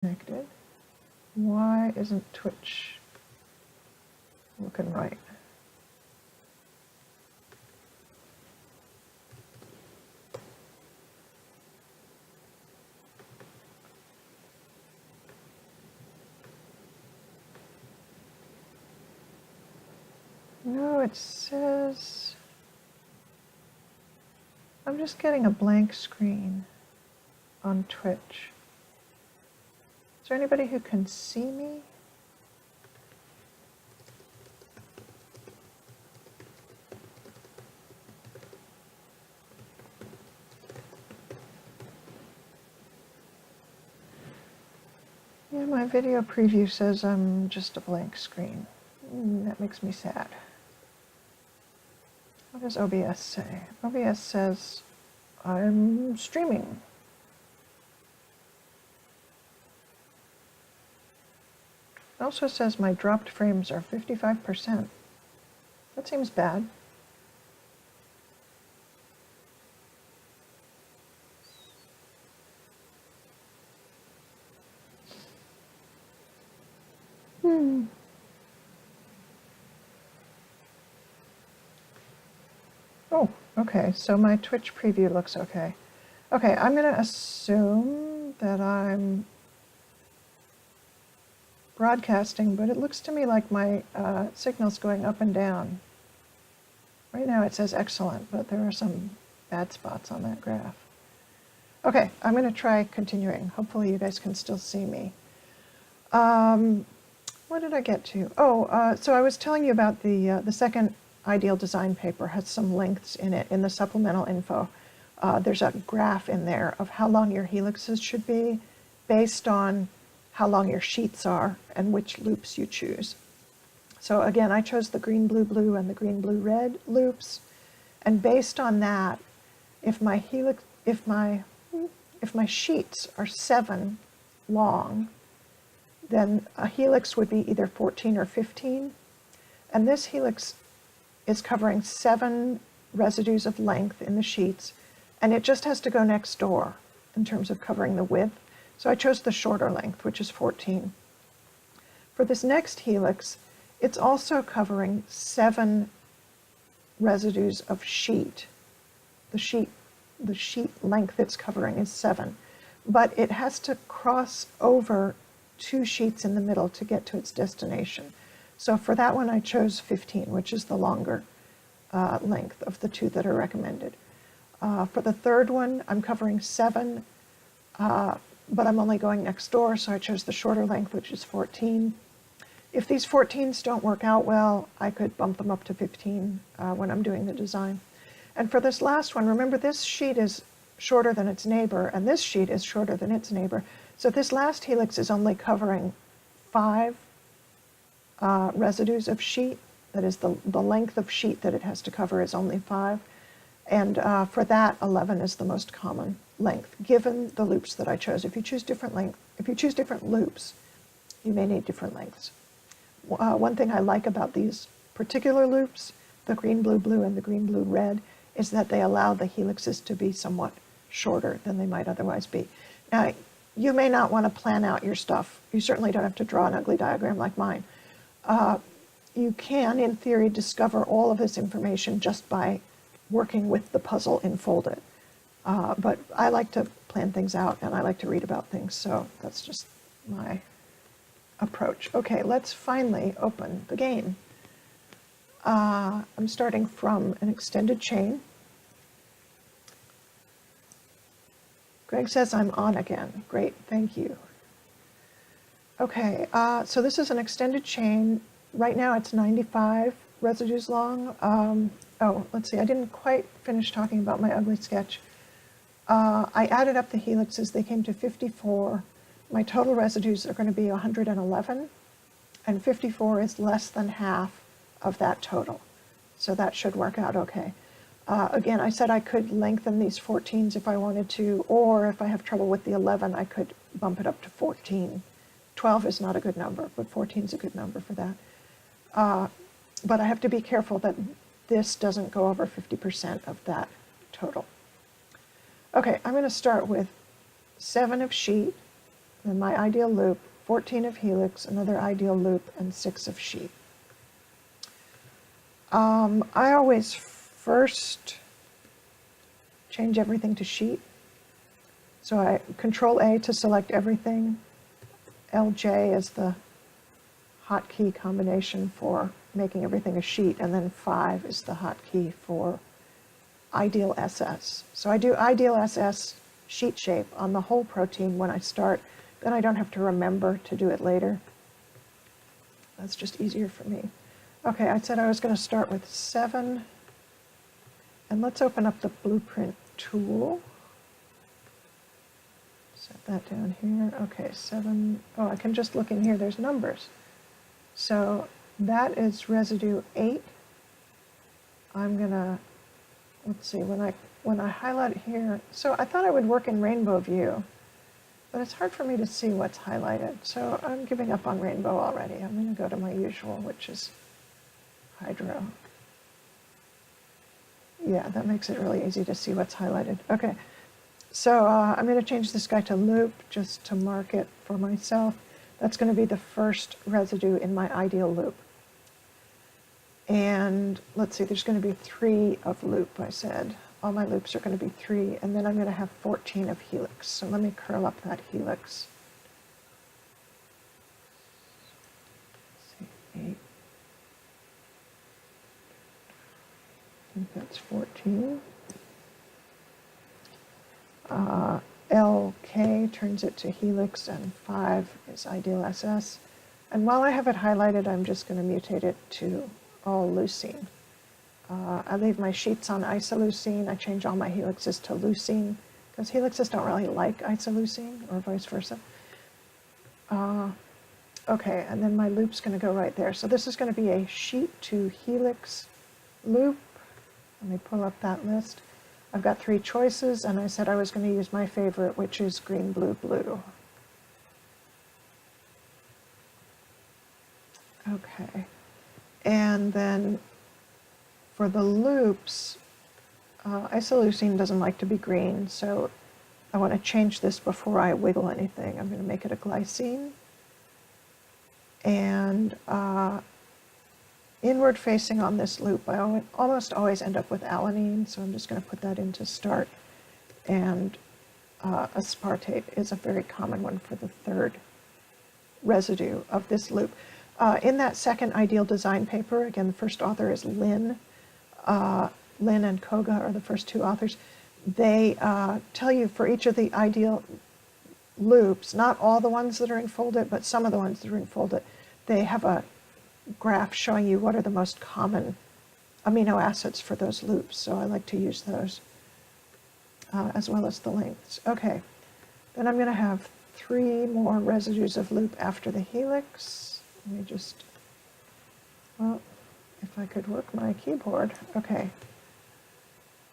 Connected. Why isn't Twitch looking right? No, it says, I'm just getting a blank screen on Twitch. Is there anybody who can see me? Yeah, my video preview says I'm just a blank screen. That makes me sad. What does OBS say? OBS says I'm streaming. It also says my dropped frames are 55%. That seems bad. Oh, okay, so my Twitch preview looks okay. Okay, I'm going to assume that I'm broadcasting, but it looks to me like my signal's going up and down. Right now it says excellent, but there are some bad spots on that graph. Okay, I'm going to try continuing. Hopefully you guys can still see me. What did I get to? Oh, so I was telling you about the second ideal design paper has some links in it in the supplemental info. There's a graph in there of how long your helixes should be based on how long your sheets are and which loops you choose. So again, I chose the green, blue, blue, and the green, blue, red loops. And based on that, if my sheets are 7 long, then a helix would be either 14 or 15. And this helix is covering 7 residues of length in the sheets, and it just has to go next door in terms of covering the width. So I chose the shorter length, which is 14. For this next helix, it's also covering 7 residues of sheet. The sheet length it's covering is 7, but it has to cross over 2 sheets in the middle to get to its destination. So for that one, I chose 15, which is the longer length of the 2 that are recommended. For the third one, I'm covering 7, but I'm only going next door, so I chose the shorter length, which is 14. If these 14s don't work out well, I could bump them up to 15 when I'm doing the design. And for this last one, remember this sheet is shorter than its neighbor, and this sheet is shorter than its neighbor. So this last helix is only covering 5 residues of sheet. That is, the length of sheet that it has to cover is only 5. And for that, 11 is the most common length, given the loops that I chose. If you choose different loops, you may need different lengths. One thing I like about these particular loops, the green, blue, blue, and the green, blue, red, is that they allow the helixes to be somewhat shorter than they might otherwise be. Now, you may not want to plan out your stuff. You certainly don't have to draw an ugly diagram like mine. You can, in theory, discover all of this information just by working with the puzzle in Foldit. But I like to plan things out, and I like to read about things, so that's just my approach. Okay, let's finally open the game. I'm starting from an extended chain. Greg says I'm on again. Great, thank you. Okay, so this is an extended chain. Right now it's 95 residues long. Oh, let's see, I didn't quite finish talking about my ugly sketch. I added up the helixes, they came to 54. My total residues are going to be 111, and 54 is less than half of that total. So that should work out okay. Again, I said I could lengthen these 14s if I wanted to, or if I have trouble with the 11, I could bump it up to 14. 12 is not a good number, but 14 is a good number for that. But I have to be careful that this doesn't go over 50% of that total. Okay, I'm going to start with 7 of sheet, then my ideal loop, 14 of helix, another ideal loop, and 6 of sheet. I always first change everything to sheet. So I Control A to select everything. LJ is the hotkey combination for making everything a sheet, and then 5 is the hotkey for ideal SS. So I do ideal SS sheet shape on the whole protein when I start, then I don't have to remember to do it later. That's just easier for me. Okay, I said I was going to start with 7, and let's open up the blueprint tool. Set that down here. Okay, 7. Oh, I can just look in here. There's numbers. So that is residue 8. I'm gonna, let's see, when I highlight here, so I thought I would work in rainbow view, but it's hard for me to see what's highlighted. So I'm giving up on rainbow already. I'm gonna go to my usual, which is hydro. Yeah, that makes it really easy to see what's highlighted. Okay, so I'm going to change this guy to loop just to mark it for myself. That's going to be the first residue in my ideal loop. And let's see, there's going to be 3 of loop, I said. All my loops are going to be 3, and then I'm going to have 14 of helix. So let me curl up that helix. Let's see, 8. I think that's 14. LK turns it to helix, and 5 is ideal SS. And while I have it highlighted, I'm just going to mutate it to all leucine. I leave my sheets on isoleucine. I change all my helixes to leucine, because helixes don't really like isoleucine, or vice versa. Okay, and then my loop's going to go right there. So this is going to be a sheet to helix loop. Let me pull up that list. I've got 3 choices, and I said I was going to use my favorite, which is green, blue, blue. Okay, and then for the loops, isoleucine doesn't like to be green, so I want to change this before I wiggle anything. I'm going to make it a glycine. And inward facing on this loop, I almost always end up with alanine, so I'm just going to put that into start. And aspartate is a very common one for the 3rd residue of this loop. In that second ideal design paper, again, the first author is Lin. Lin and Koga are the first 2 authors. They tell you for each of the ideal loops, not all the ones that are enfolded, but some of the ones that are enfolded, they have a graph showing you what are the most common amino acids for those loops. So I like to use those as well as the lengths. Okay, then I'm going to have 3 more residues of loop after the helix. Let me just, well, if I could work my keyboard. Okay,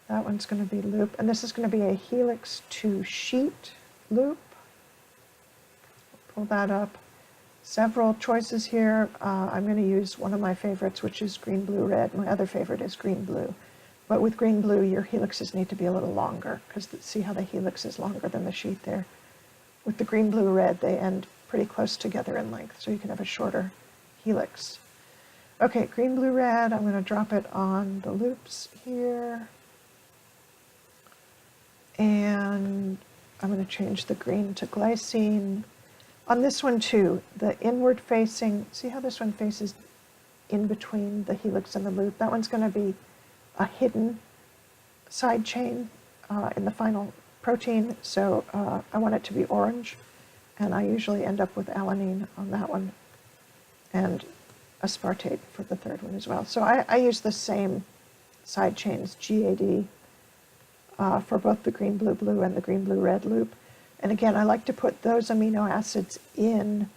that one's going to be loop, and this is going to be a helix to sheet loop. Pull that up. Several choices here. I'm going to use one of my favorites, which is green, blue, red. My other favorite is green, blue. But with green, blue, your helixes need to be a little longer, because see how the helix is longer than the sheet there? With the green, blue, red, they end pretty close together in length, so you can have a shorter helix. Okay, green, blue, red, I'm going to drop it on the loops here. And I'm going to change the green to glycine. On this one too, the inward facing, see how this one faces in between the helix and the loop? That one's going to be a hidden side chain in the final protein, so I want it to be orange, and I usually end up with alanine on that one, and aspartate for the 3rd one as well. So I use the same side chains, GAD, for both the green, blue, blue and the green, blue, red loop. And again, I like to put those amino acids in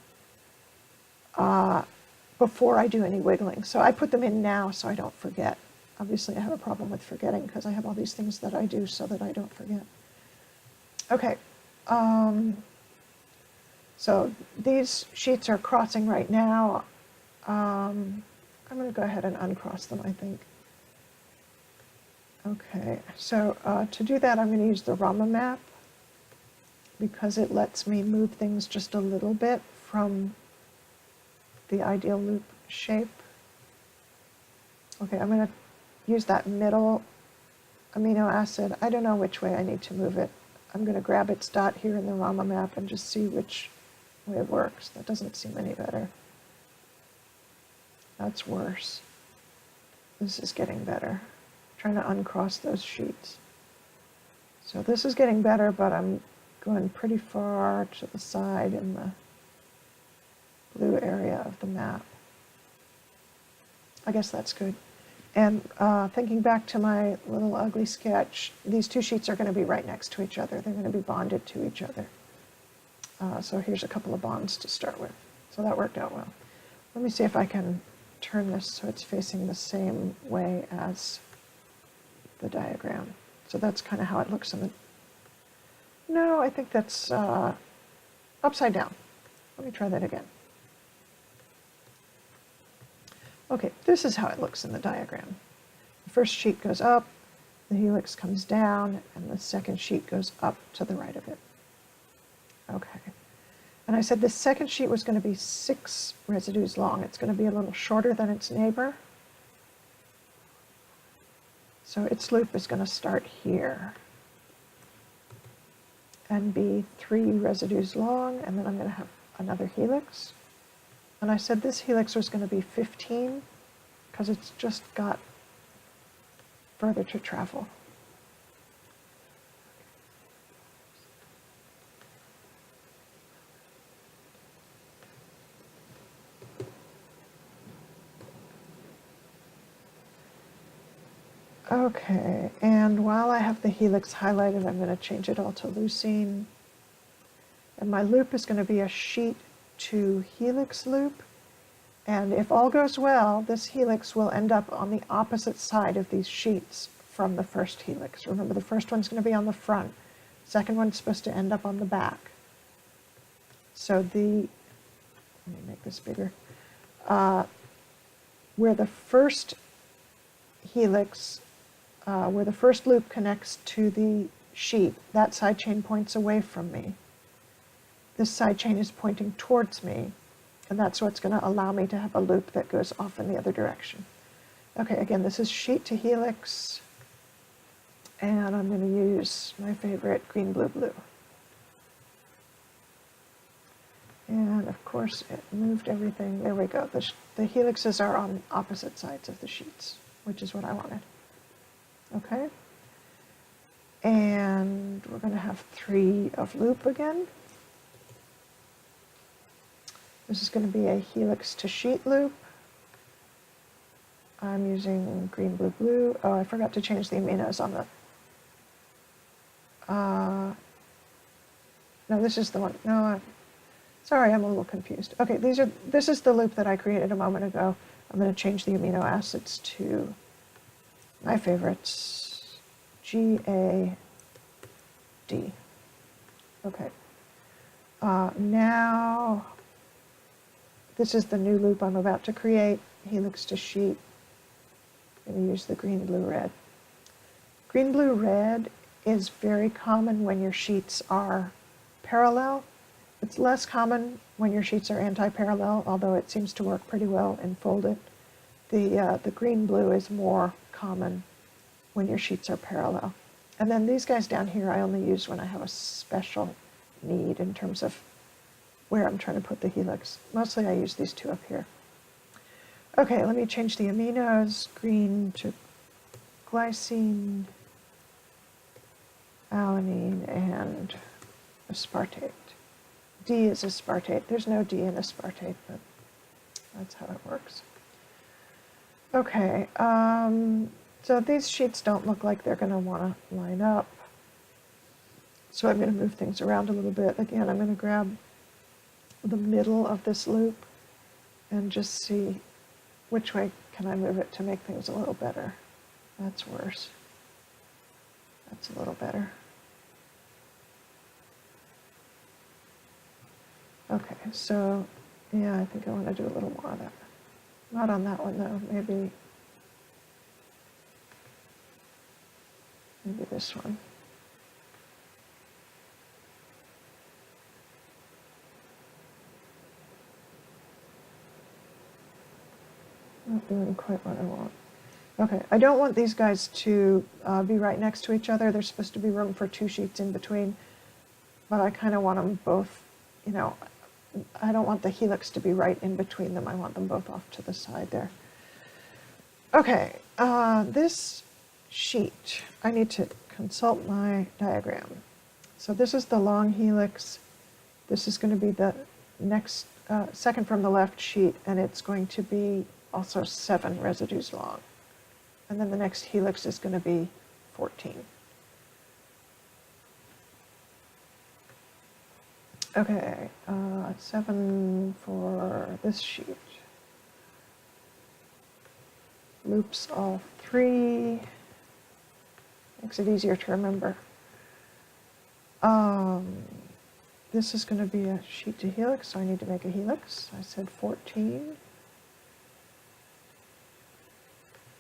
before I do any wiggling. So I put them in now so I don't forget. Obviously, I have a problem with forgetting because I have all these things that I do so that I don't forget. Okay, so these sheets are crossing right now. I'm going to go ahead and uncross them, I think. Okay, so to do that, I'm going to use the Rossmann map. because it lets me move things just a little bit from the ideal loop shape. Okay, I'm going to use that middle amino acid. I don't know which way I need to move it. I'm going to grab its dot here in the Rama map and just see which way it works. That doesn't seem any better. That's worse. This is getting better. I'm trying to uncross those sheets. So this is getting better, but I'm going pretty far to the side in the blue area of the map. I guess that's good. And thinking back to my little ugly sketch, these two sheets are going to be right next to each other. They're going to be bonded to each other. So here's a couple of bonds to start with. So that worked out well. Let me see if I can turn this so it's facing the same way as the diagram. So that's kind of how it looks in the... No, I think that's upside down. Let me try that again. Okay, this is how it looks in the diagram. The first sheet goes up, the helix comes down, and the second sheet goes up to the right of it. Okay. And I said the second sheet was going to be 6 residues long. It's going to be a little shorter than its neighbor. So its loop is going to start here and be 3 residues long, and then I'm going to have another helix. And I said this helix was going to be 15 because it's just got further to travel. Okay, and while I have the helix highlighted, I'm going to change it all to leucine. And my loop is going to be a sheet to helix loop. And if all goes well, this helix will end up on the opposite side of these sheets from the first helix. Remember, the first one's going to be on the front. Second one's supposed to end up on the back. So let me make this bigger. Where the first helix, where the first loop connects to the sheet, that side chain points away from me. This side chain is pointing towards me, and that's what's going to allow me to have a loop that goes off in the other direction. Okay, again, this is sheet to helix, and I'm going to use my favorite green, blue, blue. And of course, it moved everything. There we go. The helixes are on opposite sides of the sheets, which is what I wanted. Okay. And we're going to have 3 of loop again. This is going to be a helix to sheet loop. I'm using green, blue, blue. Oh, I forgot to change the aminos on the... no, this is the one. No, sorry, I'm a little confused. Okay, this is the loop that I created a moment ago. I'm going to change the amino acids to my favorites, G, A, D. Okay. Now, this is the new loop I'm about to create, helix to sheet. I'm going to use the green, blue, red. Green, blue, red is very common when your sheets are parallel. It's less common when your sheets are anti-parallel, although it seems to work pretty well in folded. The green, blue is more common when your sheets are parallel. And then these guys down here I only use when I have a special need in terms of where I'm trying to put the helix. Mostly I use these 2 up here. Okay, let me change the aminos. Green to glycine, alanine, and aspartate. D is aspartate. There's no D in aspartate, but that's how it works. Okay, so these sheets don't look like they're going to want to line up. So I'm going to move things around a little bit. Again, I'm going to grab the middle of this loop and just see which way can I move it to make things a little better. That's worse. That's a little better. Okay, so yeah, I think I want to do a little more of that. Not on that one though, maybe this one. Not doing quite what I want. Okay, I don't want these guys to be right next to each other. There's supposed to be room for 2 sheets in between, but I kind of want them both, you know, I don't want the helix to be right in between them. I want them both off to the side there. Okay, this sheet, I need to consult my diagram. So this is the long helix. This is going to be the next, second from the left sheet, and it's going to be also 7 residues long. And then the next helix is going to be 14. Okay, 7 for this sheet. Loops all 3. Makes it easier to remember. This is going to be a sheet to helix, so I need to make a helix. I said 14.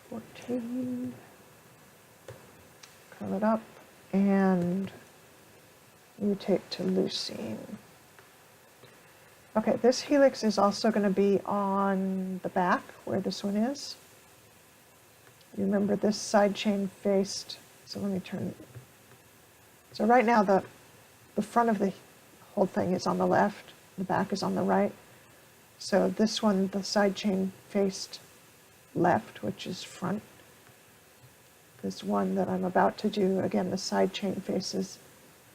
14. Curl it up and mutate to leucine. Okay, this helix is also going to be on the back where this one is. You remember this side chain faced, so let me turn. So right now the front of the whole thing is on the left, the back is on the right. So this one, the side chain faced left, which is front. This one that I'm about to do, again, the side chain faces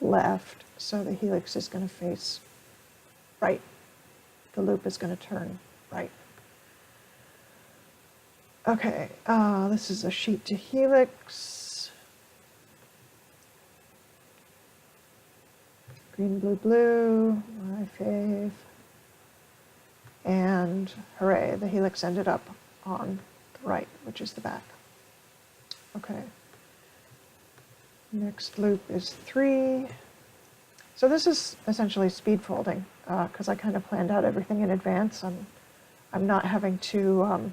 left, so the helix is going to face right. The loop is going to turn right. Okay, this is a sheet to helix. Green, blue, blue, my fave. And hooray, the helix ended up on the right, which is the back. Okay. Next loop is 3. So this is essentially speed folding, because I kind of planned out everything in advance. I'm not having to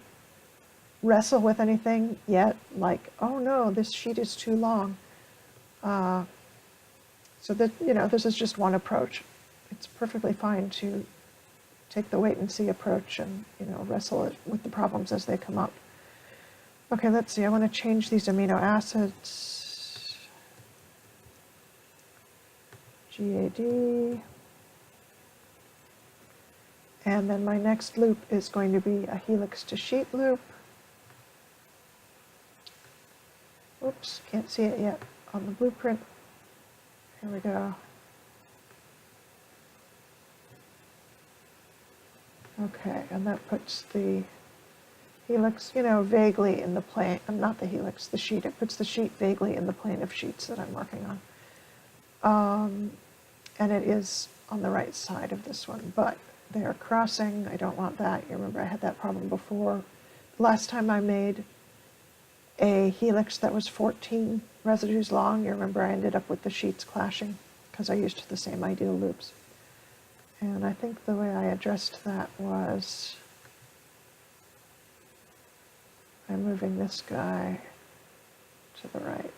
wrestle with anything yet, like, oh no, this sheet is too long. So that, you know, this is just one approach. It's perfectly fine to take the wait and see approach and, you know, wrestle with the problems as they come up. Okay, let's see, I want to change these amino acids. GAD. And then my next loop is going to be a helix to sheet loop. Oops, can't see it yet on the blueprint. Here we go. Okay, and that puts the helix, you know, vaguely in the plane, not the helix, the sheet. It puts the sheet vaguely in the plane of sheets that I'm working on. And it is on the right side of this one, but they are crossing. I don't want that. You remember I had that problem before. Last time I made a helix that was 14 residues long, you remember I ended up with the sheets clashing because I used the same ideal loops. And I think the way I addressed that was I'm moving this guy to the right.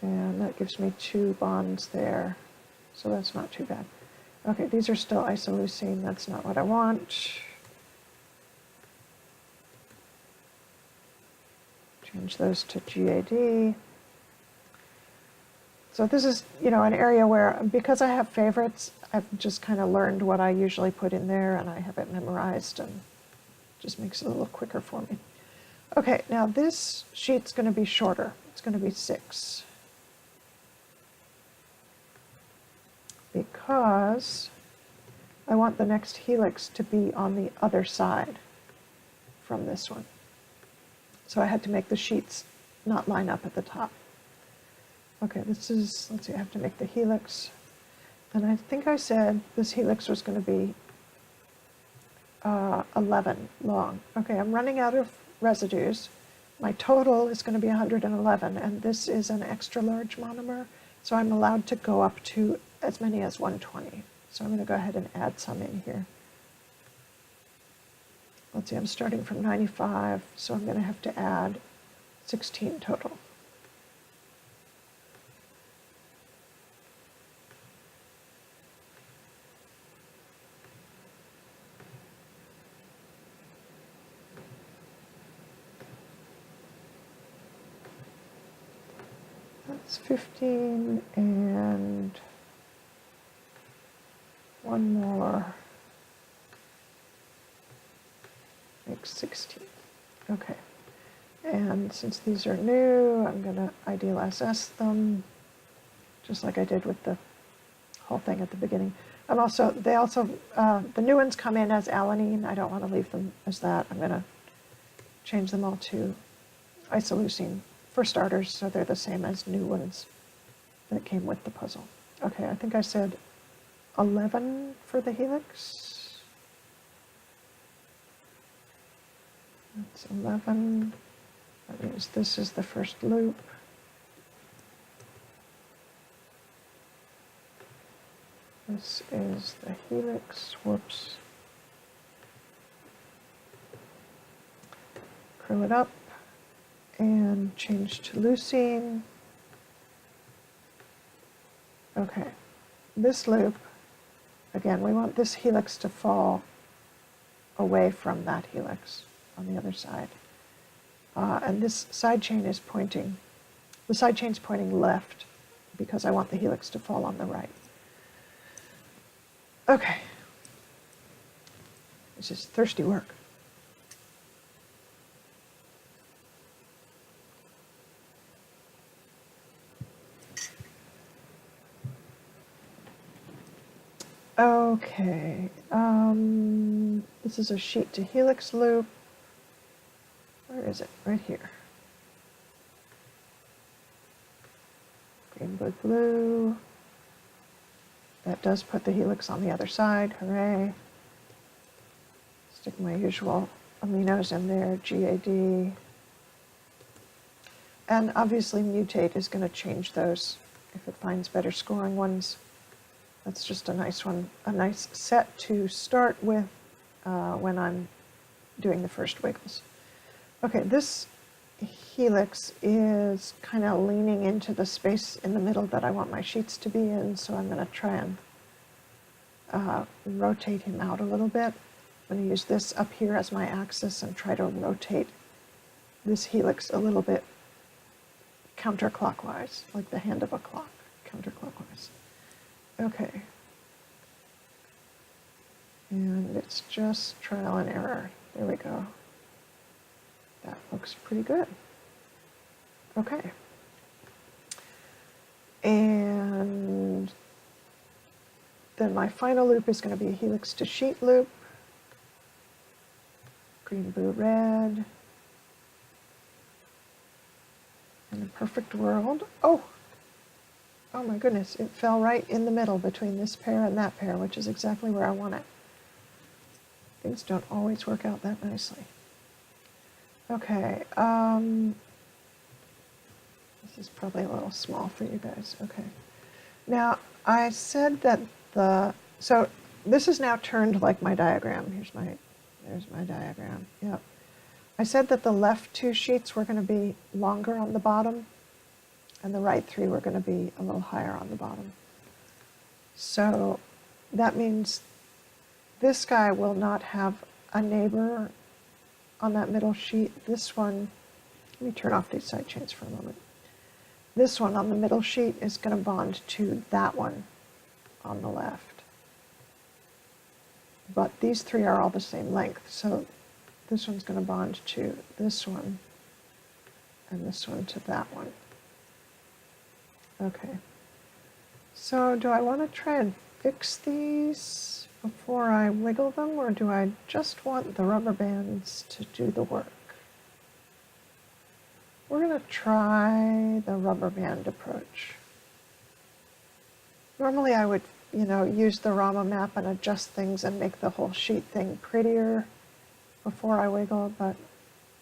And that gives me 2 bonds there, so that's not too bad. Okay, these are still isoleucine, that's not what I want. Change those to GAD. So this is, you know, an area where, because I have favorites, I've just kind of learned what I usually put in there, and I have it memorized, and just makes it a little quicker for me. Okay, now this sheet's going to be shorter. It's going to be 6. Because I want the next helix to be on the other side from this one. So I had to make the sheets not line up at the top. Okay, this is, let's see, I have to make the helix. And I think I said this helix was going to be 11 long. Okay, I'm running out of residues. My total is going to be 111, and this is an extra large monomer, so I'm allowed to go up to as many as 120. So I'm going to go ahead and add some in here. Let's see, I'm starting from 95, so I'm going to have to add 16 total. That's 15 and one more makes 16. Okay. And since these are new, I'm going to ideal SS them, just like I did with the whole thing at the beginning. The new ones come in as alanine. I don't want to leave them as that. I'm going to change them all to isoleucine for starters, so they're the same as new ones that came with the puzzle. Okay, I think I said 11 for the helix. That's 11. That means this is the first loop. This is the helix. Whoops. Curl it up and change to leucine. Okay, this loop, again, we want this helix to fall away from that helix on the other side. And this side chain is pointing, the side chain's pointing left because I want the helix to fall on the right. Okay, this is thirsty work. Okay, this is a sheet to helix loop. Where is it? Right here. Green, blue, blue. That does put the helix on the other side, hooray. Stick my usual aminos in there, GAD. And obviously mutate is going to change those if it finds better scoring ones. That's just a nice one, a nice set to start with when I'm doing the first wiggles. Okay, this helix is kind of leaning into the space in the middle that I want my sheets to be in, so I'm going to try and rotate him out a little bit. I'm going to use this up here as my axis and try to rotate this helix a little bit counterclockwise, like the hand of a clock, counterclockwise. Okay. And it's just trial and error. There we go. That looks pretty good. Okay. And then my final loop is going to be a helix to sheet loop. Green, blue, red. In a perfect world. Oh my goodness, it fell right in the middle between this pair and that pair, which is exactly where I want it. Things don't always work out that nicely. Okay, this is probably a little small for you guys. Okay. Now, I said that so this is now turned like my diagram. There's my diagram, yep. I said that the left two sheets were going to be longer on the bottom, and the right three were going to be a little higher on the bottom. So that means this guy will not have a neighbor on that middle sheet. This one, let me turn off these side chains for a moment. This one on the middle sheet is going to bond to that one on the left. But these three are all the same length, so this one's going to bond to this one, and this one to that one. Okay. So do I want to try and fix these before I wiggle them, or do I just want the rubber bands to do the work? We're going to try the rubber band approach. Normally I would, use the Rama map and adjust things and make the whole sheet thing prettier before I wiggle, but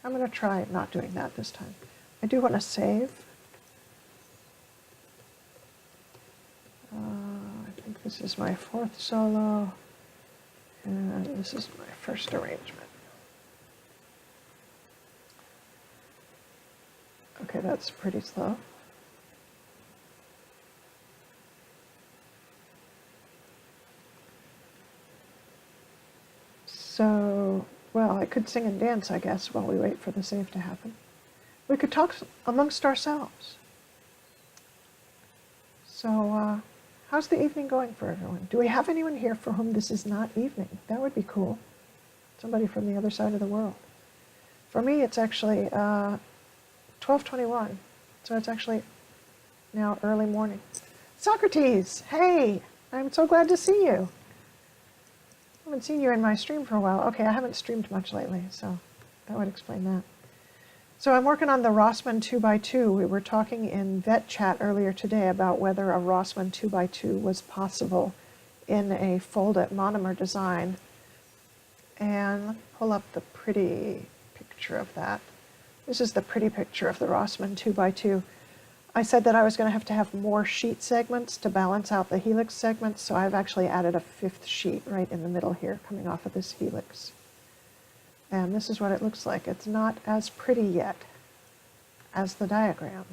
I'm going to try not doing that this time. I do want to save. I think this is my fourth solo, and this is my first arrangement. Okay, that's pretty slow. So, well, I could sing and dance, I guess, while we wait for the save to happen. We could talk amongst ourselves. So, how's the evening going for everyone? Do we have anyone here for whom this is not evening? That would be cool. Somebody from the other side of the world. For me, it's actually 12:21, so it's actually now early morning. Socrates, hey, I'm so glad to see you. I haven't seen you in my stream for a while. Okay, I haven't streamed much lately, so that would explain that. So I'm working on the Rossmann 2x2. We were talking in vet chat earlier today about whether a Rossmann 2x2 was possible in a fold-it monomer design. And let me pull up the pretty picture of that. This is the pretty picture of the Rossmann 2x2. I said that I was going to have more sheet segments to balance out the helix segments, so I've actually added a 5th sheet right in the middle here coming off of this helix. And this is what it looks like. It's not as pretty yet as the diagram,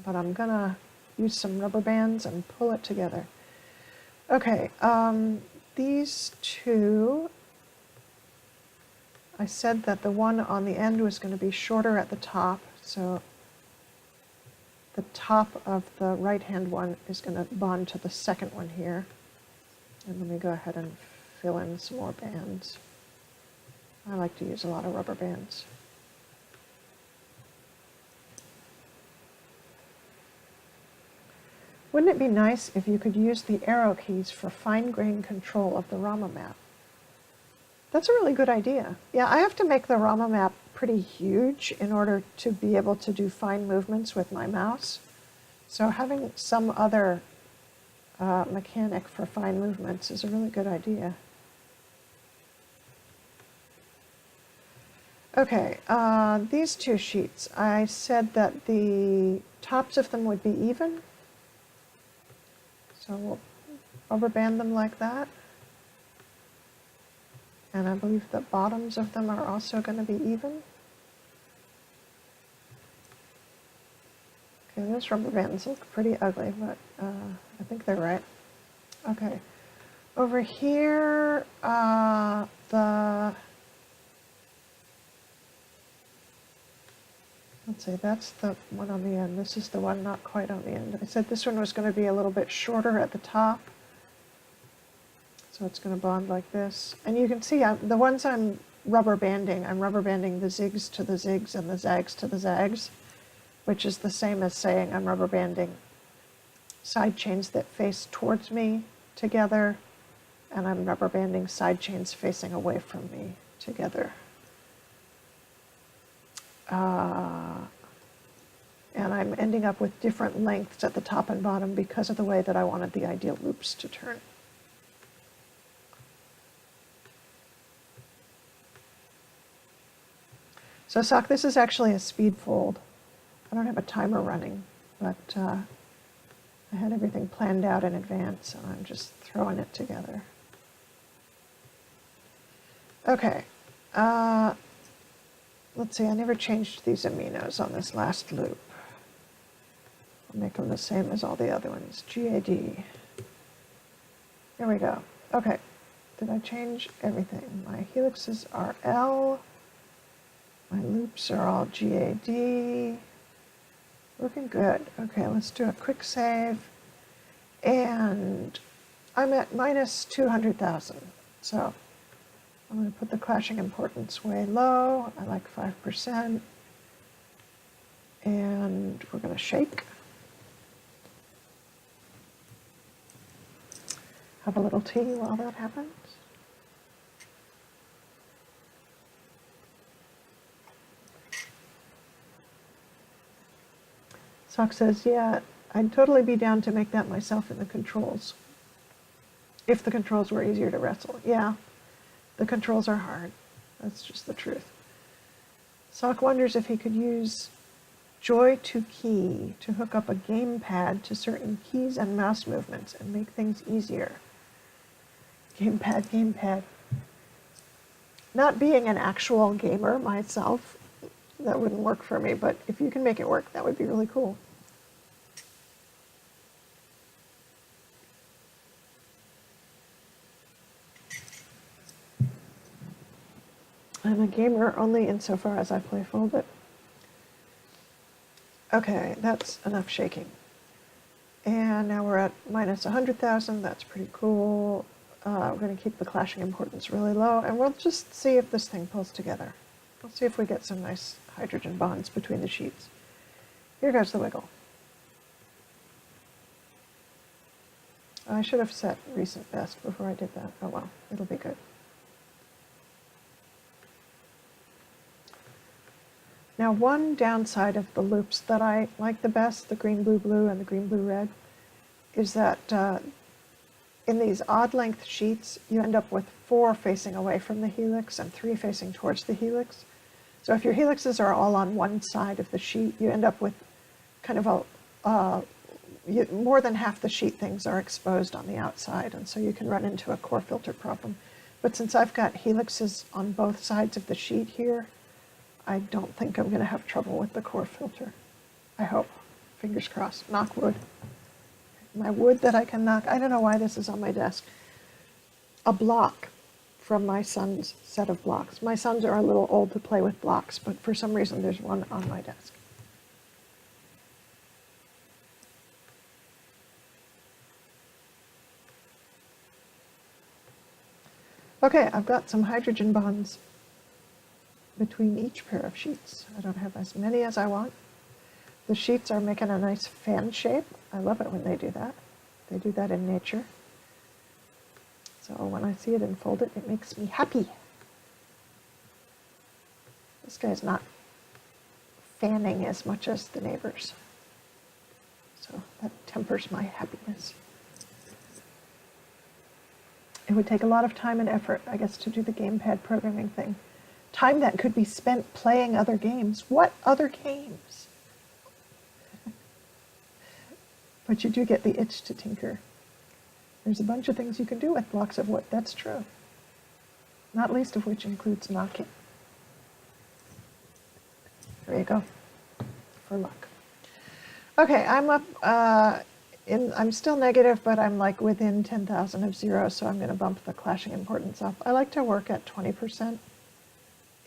but I'm going to use some rubber bands and pull it together. Okay, these two, I said that the one on the end was going to be shorter at the top, so the top of the right-hand one is going to bond to the second one here. And let me go ahead and fill in some more bands. I like to use a lot of rubber bands. Wouldn't it be nice if you could use the arrow keys for fine-grained control of the Rama map? That's a really good idea. Yeah, I have to make the Rama map pretty huge in order to be able to do fine movements with my mouse. So having some other mechanic for fine movements is a really good idea. Okay, these two sheets, I said that the tops of them would be even. So we'll rubber band them like that. And I believe the bottoms of them are also going to be even. Okay, those rubber bands look pretty ugly, but I think they're right. Okay, over here, let's see, that's the one on the end. This is the one not quite on the end. I said this one was going to be a little bit shorter at the top. So it's going to bond like this. And you can see the ones I'm rubber banding the zigs to the zigs and the zags to the zags, which is the same as saying I'm rubber banding side chains that face towards me together, and I'm rubber banding side chains facing away from me together. And I'm ending up with different lengths at the top and bottom because of the way that I wanted the ideal loops to turn. So Sock, this is actually a speed fold. I don't have a timer running, but I had everything planned out in advance, and I'm just throwing it together. Okay. Let's see, I never changed these aminos on this last loop. I'll make them the same as all the other ones. GAD. Here we go. Okay. Did I change everything? My helixes are L. My loops are all GAD. Looking good. Okay, let's do a quick save. And I'm at minus 200,000. So I'm going to put the clashing importance way low. I like 5%. And we're going to shake. Have a little tea while that happens. Sock says, yeah, I'd totally be down to make that myself in the controls. If the controls were easier to wrestle. Yeah, the controls are hard. That's just the truth. Sock wonders if he could use Joy to Key to hook up a gamepad to certain keys and mouse movements and make things easier. Gamepad. Not being an actual gamer myself, that wouldn't work for me, but if you can make it work, that would be really cool. I'm a gamer only insofar as I play Fold-It. Okay, that's enough shaking. And now we're at minus 100,000. That's pretty cool. We're going to keep the clashing importance really low, and we'll just see if this thing pulls together. We'll see if we get some nice hydrogen bonds between the sheets. Here goes the wiggle. I should have set recent best before I did that. Oh well, it'll be good. Now, one downside of the loops that I like the best, the green, blue, blue, and the green, blue, red, is that in these odd length sheets, you end up with 4 facing away from the helix and 3 facing towards the helix. So if your helixes are all on one side of the sheet, you end up with kind of more than half the sheet things are exposed on the outside, and so you can run into a core filter problem. But since I've got helixes on both sides of the sheet here, I don't think I'm going to have trouble with the core filter. I hope. Fingers crossed. Knock wood. My wood that I can knock. I don't know why this is on my desk. A block from my son's set of blocks. My sons are a little old to play with blocks, but for some reason there's one on my desk. Okay, I've got some hydrogen bonds between each pair of sheets. I don't have as many as I want. The sheets are making a nice fan shape. I love it when they do that. They do that in nature. So when I see it unfolded, it makes me happy. This guy's not fanning as much as the neighbors. So that tempers my happiness. It would take a lot of time and effort, I guess, to do the gamepad programming thing. Time that could be spent playing other games. What other games? But you do get the itch to tinker. There's a bunch of things you can do with blocks of wood. That's true. Not least of which includes knocking. There you go. For luck. Okay, I'm up. I'm still negative, but I'm like within 10,000 of 0, so I'm going to bump the clashing importance up. I like to work at 20%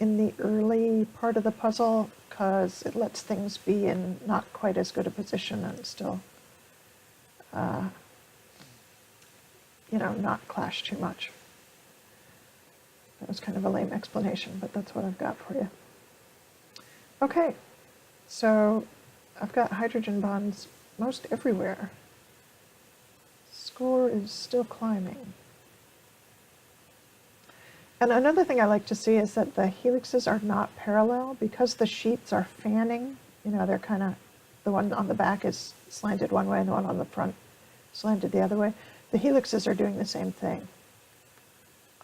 in the early part of the puzzle because it lets things be in not quite as good a position and still, not clash too much. That was kind of a lame explanation, but that's what I've got for you. Okay, so I've got hydrogen bonds most everywhere. Score is still climbing. And another thing I like to see is that the helixes are not parallel because the sheets are fanning. They're kind of, the one on the back is slanted one way and the one on the front slanted the other way. The helixes are doing the same thing.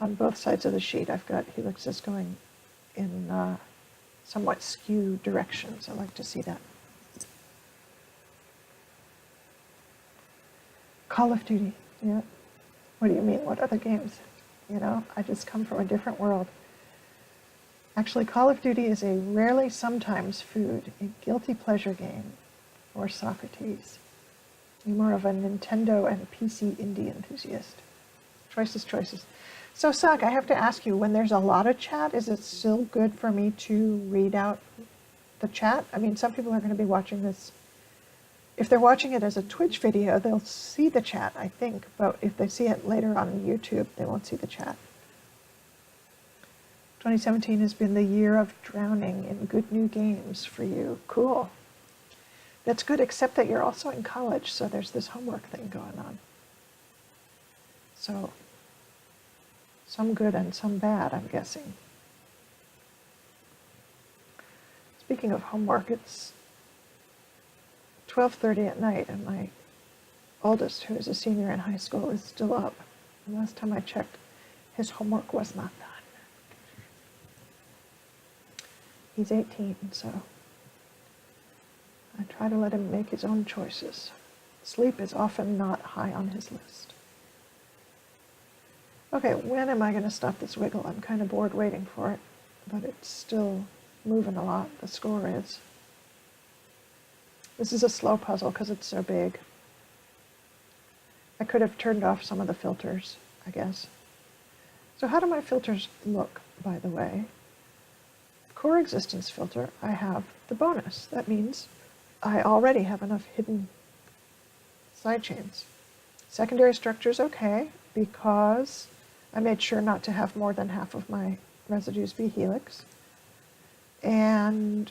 On both sides of the sheet, I've got helixes going in somewhat skew directions. I like to see that. Call of Duty, yeah. What do you mean? What other games? I just come from a different world. Actually, Call of Duty is a rarely sometimes food, a guilty pleasure game for Socrates. You're more of a Nintendo and PC indie enthusiast. Choices. So, Sock, I have to ask you, when there's a lot of chat, is it still good for me to read out the chat? I mean, some people are going to be watching this. If they're watching it as a Twitch video, they'll see the chat, I think. But if they see it later on YouTube, they won't see the chat. 2017 has been the year of drowning in good new games for you. Cool. That's good, except that you're also in college, so there's this homework thing going on. So, some good and some bad, I'm guessing. Speaking of homework, it's 12:30 at night, and my oldest, who is a senior in high school, is still up. And last time I checked, his homework was not done. He's 18, so I try to let him make his own choices. Sleep is often not high on his list. Okay, when am I going to stop this wiggle? I'm kind of bored waiting for it, but it's still moving a lot. The score is. This is a slow puzzle because it's so big. I could have turned off some of the filters, I guess. So how do my filters look, by the way? Core existence filter, I have the bonus. That means I already have enough hidden side chains. Secondary structure is okay because I made sure not to have more than half of my residues be helix. And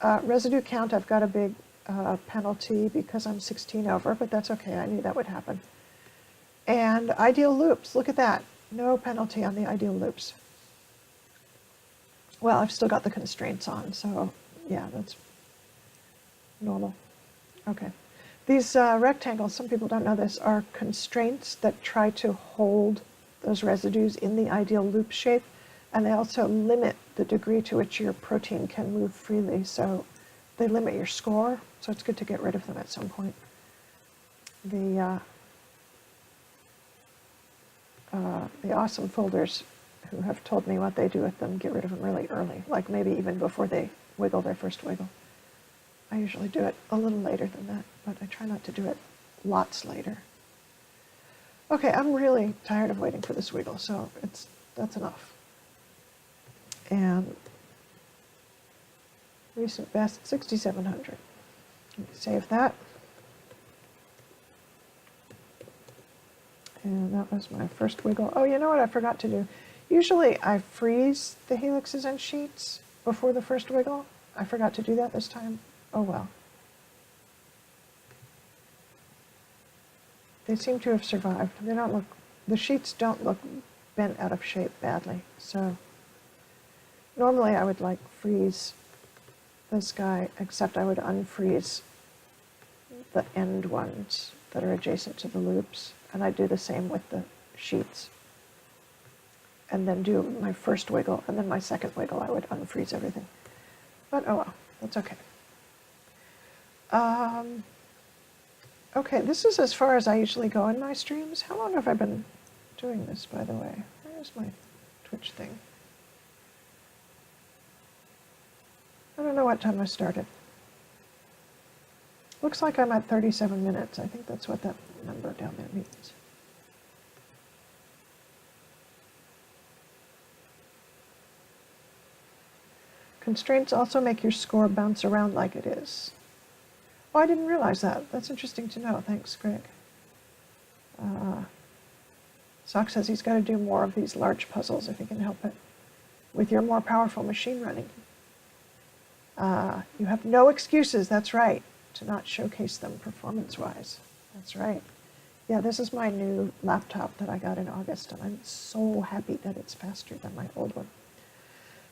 residue count, I've got a big penalty because I'm 16 over, but that's okay. I knew that would happen. And ideal loops, look at that. No penalty on the ideal loops. Well, I've still got the constraints on, so yeah, that's normal. Okay. These rectangles, some people don't know this, are constraints that try to hold those residues in the ideal loop shape, and they also limit the degree to which your protein can move freely, so they limit your score, so it's good to get rid of them at some point. The awesome folders who have told me what they do with them get rid of them really early, like maybe even before they wiggle their first wiggle. I usually do it a little later than that, but I try not to do it lots later. Okay, I'm really tired of waiting for this wiggle, so that's enough. And recent best 6,700. Save that. And that was my first wiggle. Oh, you know what I forgot to do? Usually I freeze the helixes and sheets before the first wiggle. I forgot to do that this time. Oh well. They seem to have survived. They don't look, the sheets don't look bent out of shape badly. So normally I would like freeze this guy, except I would unfreeze the end ones that are adjacent to the loops. And I do the same with the sheets. And then do my first wiggle, and then my second wiggle, I would unfreeze everything. But oh well, that's okay. Okay, this is as far as I usually go in my streams. How long have I been doing this, by the way? Where's my Twitch thing? I don't know what time I started. Looks like I'm at 37 minutes. I think that's what that number down there means. Constraints also make your score bounce around like it is. Oh, I didn't realize that. That's interesting to know. Thanks, Greg. Sock says he's got to do more of these large puzzles if he can help it. With your more powerful machine running. You have no excuses, that's right, to not showcase them performance-wise. That's right. Yeah, this is my new laptop that I got in August, and I'm so happy that it's faster than my old one.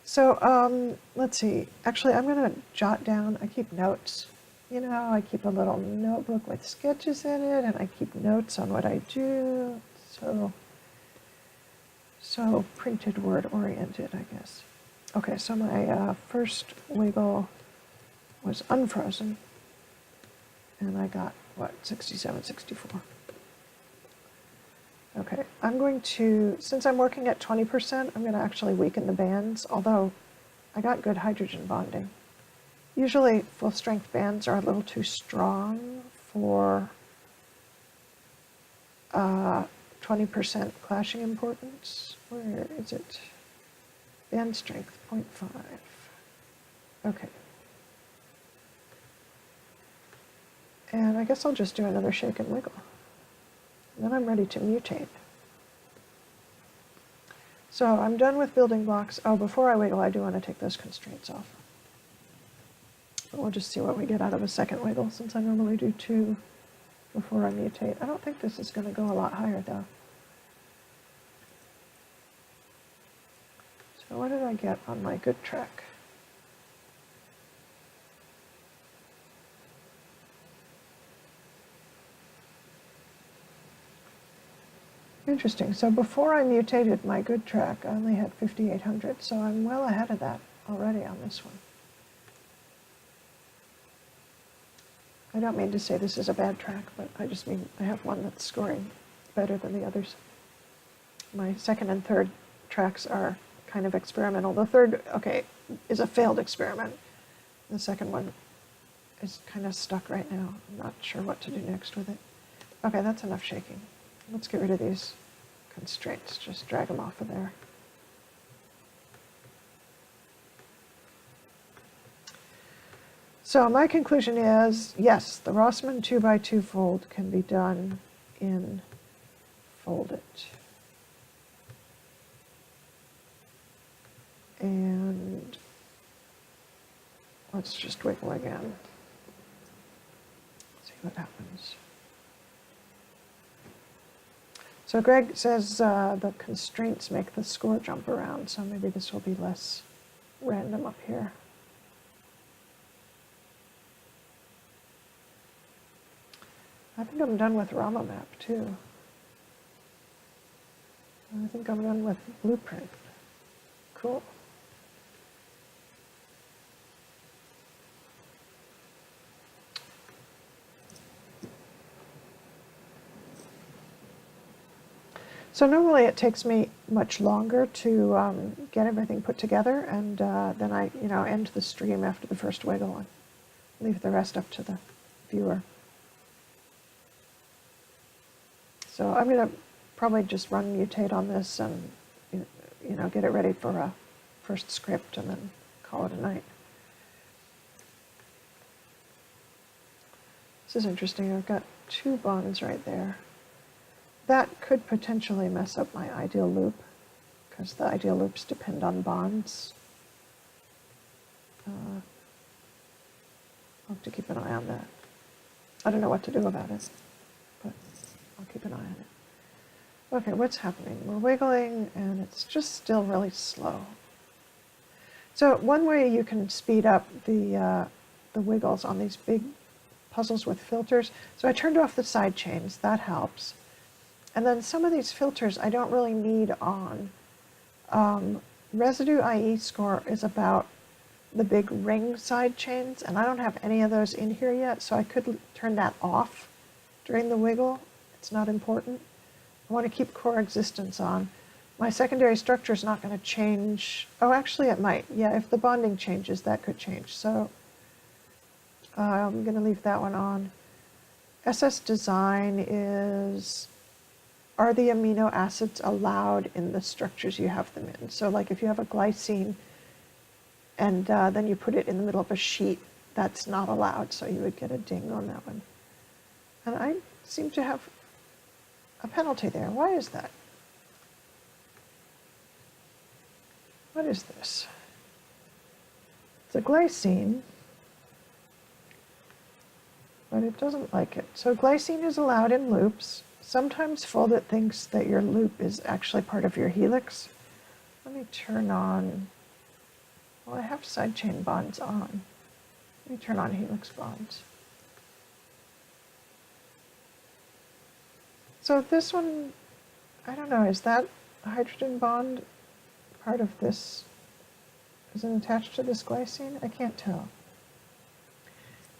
So let's see. Actually, I'm going to jot down, I keep notes. You know, I keep a little notebook with sketches in it, and I keep notes on what I do. So printed word oriented, I guess. Okay, so my first wiggle was unfrozen, and I got, what, 67, 64. Okay, I'm going to, since I'm working at 20%, I'm going to actually weaken the bands, although I got good hydrogen bonding. Usually full-strength bands are a little too strong for 20% clashing importance. Where is it? Band strength, 0.5. Okay. And I guess I'll just do another shake and wiggle. Then I'm ready to mutate. So I'm done with building blocks. Oh, before I wiggle, I do want to take those constraints off. But we'll just see what we get out of a second wiggle, since I normally do 2 before I mutate. I don't think this is going to go a lot higher, though. So what did I get on my good track? Interesting. So before I mutated my good track, I only had 5,800, so I'm well ahead of that already on this one. I don't mean to say this is a bad track, but I just mean I have one that's scoring better than the others. My second and third tracks are kind of experimental. The third, okay, is a failed experiment. The second one is kind of stuck right now. I'm not sure what to do next with it. Okay, that's enough shaking. Let's get rid of these constraints. Just drag them off of there. So my conclusion is, yes, the Rossmann 2x2 fold can be done in Fold It. And let's just wiggle again. See what happens. So Greg says the constraints make the score jump around, so maybe this will be less random up here. I think I'm done with Rama Map too. I think I'm done with Blueprint. Cool. So normally it takes me much longer to get everything put together, and then I, end the stream after the first wiggle and leave the rest up to the viewer. So I'm going to probably just run mutate on this and, get it ready for a first script and then call it a night. This is interesting. I've got 2 bonds right there. That could potentially mess up my ideal loop, because the ideal loops depend on bonds. I'll have to keep an eye on that. I don't know what to do about it, but I'll keep an eye on it. Okay, what's happening? We're wiggling, and it's just still really slow. So one way you can speed up the wiggles on these big puzzles with filters. So I turned off the side chains. That helps. And then some of these filters I don't really need on. Residue IE score is about the big ring side chains, and I don't have any of those in here yet, so I could turn that off during the wiggle. It's not important. I want to keep core existence on. My secondary structure is not going to change. Oh, actually it might. Yeah, if the bonding changes, that could change. So I'm going to leave that one on. SS design is, are the amino acids allowed in the structures you have them in? So like if you have a glycine and then you put it in the middle of a sheet, that's not allowed, so you would get a ding on that one. And I seem to have a penalty there. Why is that? What is this? It's a glycine, but it doesn't like it. So glycine is allowed in loops. Sometimes Fold It thinks that your loop is actually part of your helix. Let me turn on, well, I have sidechain bonds on. Let me turn on helix bonds. So this one, I don't know, is that hydrogen bond part of this? Is it attached to this glycine? I can't tell.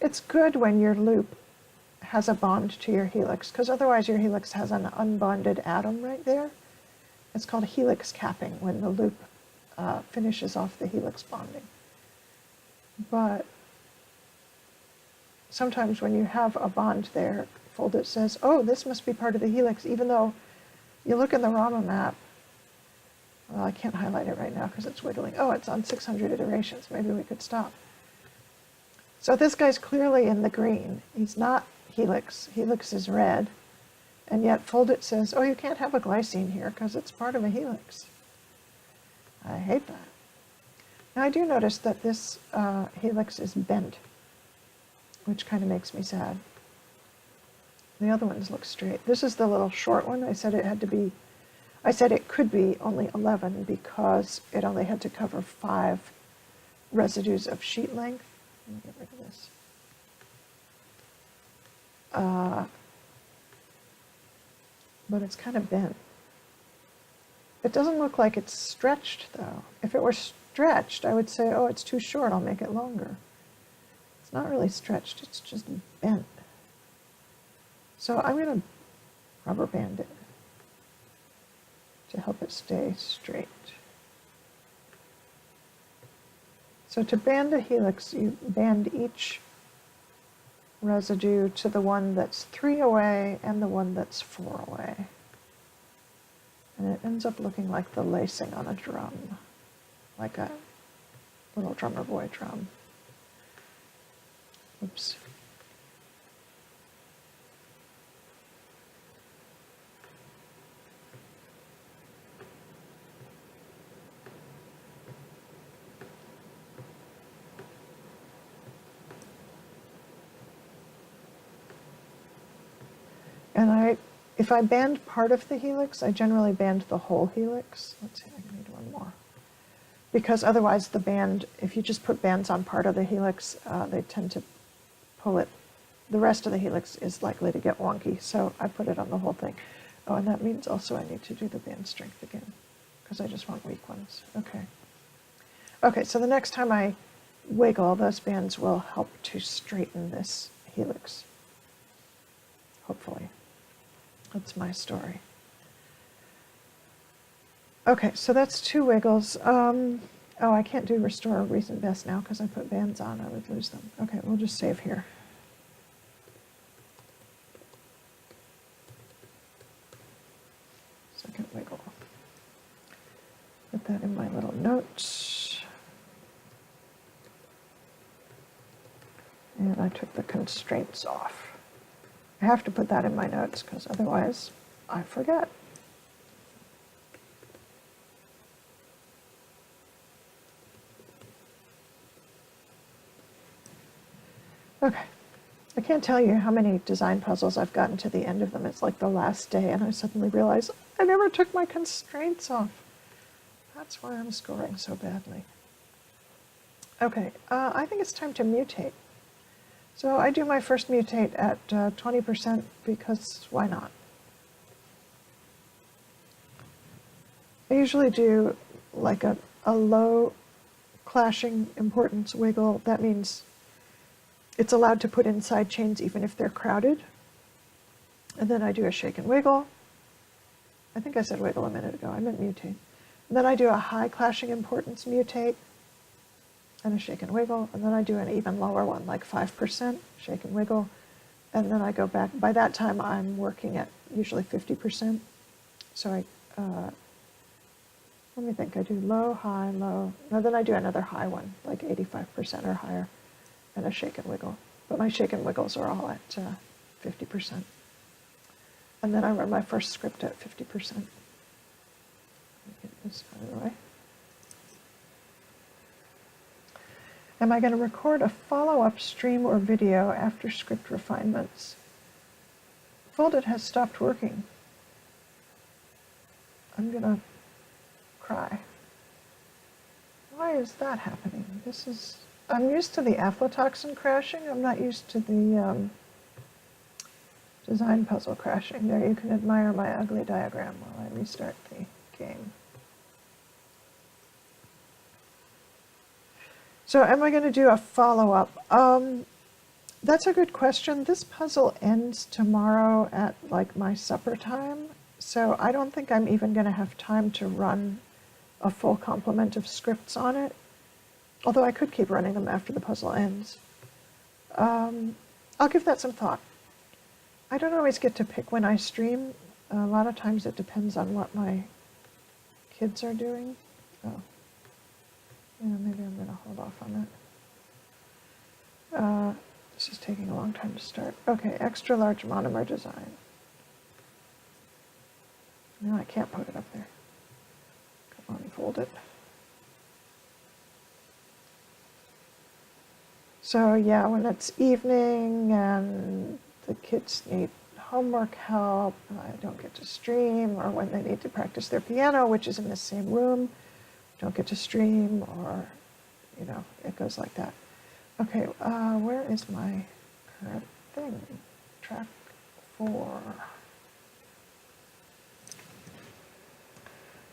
It's good when your loop has a bond to your helix, because otherwise your helix has an unbonded atom right there. It's called helix capping when the loop finishes off the helix bonding. But sometimes when you have a bond there, Fold It says, oh, this must be part of the helix, even though you look in the Rama map. Well, I can't highlight it right now because it's wiggling. Oh, it's on 600 iterations. Maybe we could stop. So this guy's clearly in the green. He's not helix. Helix is red. And yet Fold It says, oh, you can't have a glycine here because it's part of a helix. I hate that. Now I do notice that this helix is bent, which kind of makes me sad. The other ones look straight. This is the little short one. I said it could be only 11 because it only had to cover 5 residues of sheet length. Let me get rid of this. But it's kind of bent. It doesn't look like it's stretched though. If it were stretched, I would say, oh, it's too short, I'll make it longer. It's not really stretched, it's just bent. So I'm going to rubber band it to help it stay straight. So to band a helix, you band each residue to the one that's 3 away and the one that's 4 away. And it ends up looking like the lacing on a drum, like a little drummer boy drum. Oops. And if I band part of the helix, I generally band the whole helix. Let's see, I need one more. Because otherwise the band, if you just put bands on part of the helix, they tend to pull it. The rest of the helix is likely to get wonky, so I put it on the whole thing. Oh, and that means also I need to do the band strength again, because I just want weak ones. Okay. Okay, so the next time I wiggle, those bands will help to straighten this helix, hopefully. That's my story. Okay, so that's 2 wiggles. Oh, I can't do restore recent best now because I put bands on. I would lose them. Okay, we'll just save here. Second wiggle. Put that in my little notes. And I took the constraints off. I have to put that in my notes because otherwise I forget. Okay, I can't tell you how many design puzzles I've gotten to the end of them. It's like the last day and I suddenly realize I never took my constraints off. That's why I'm scoring so badly. Okay, I think it's time to mutate. So I do my first mutate at 20% because why not? I usually do like a low clashing importance wiggle. That means it's allowed to put in side chains even if they're crowded. And then I do a shake and wiggle. I think I said wiggle a minute ago. I meant mutate. And then I do a high clashing importance mutate and a shake and wiggle. And then I do an even lower one, like 5%, shake and wiggle. And then I go back. By that time, I'm working at usually 50%. So let me think. I do low, high, low. No, then I do another high one, like 85% or higher, and a shake and wiggle. But my shake and wiggles are all at 50%. And then I run my first script at 50%. Get this out of the way. Am I going to record a follow-up stream or video after script refinements? Foldit has stopped working. I'm going to cry. Why is that happening? I'm used to the aflatoxin crashing. I'm not used to the design puzzle crashing. There, you can admire my ugly diagram while I restart the game. So am I going to do a follow-up? That's a good question. This puzzle ends tomorrow at like my supper time, so I don't think I'm even going to have time to run a full complement of scripts on it, although I could keep running them after the puzzle ends. I'll give that some thought. I don't always get to pick when I stream. A lot of times it depends on what my kids are doing. Oh. Yeah, maybe I'm going to hold off on that. This is taking a long time to start. Okay, extra large monomer design. No, I can't put it up there. Come on, fold it. So yeah, when it's evening and the kids need homework help, I don't get to stream, or when they need to practice their piano, which is in the same room, don't get to stream, or, you know, it goes like that. Okay, where is my current thing? Track 4.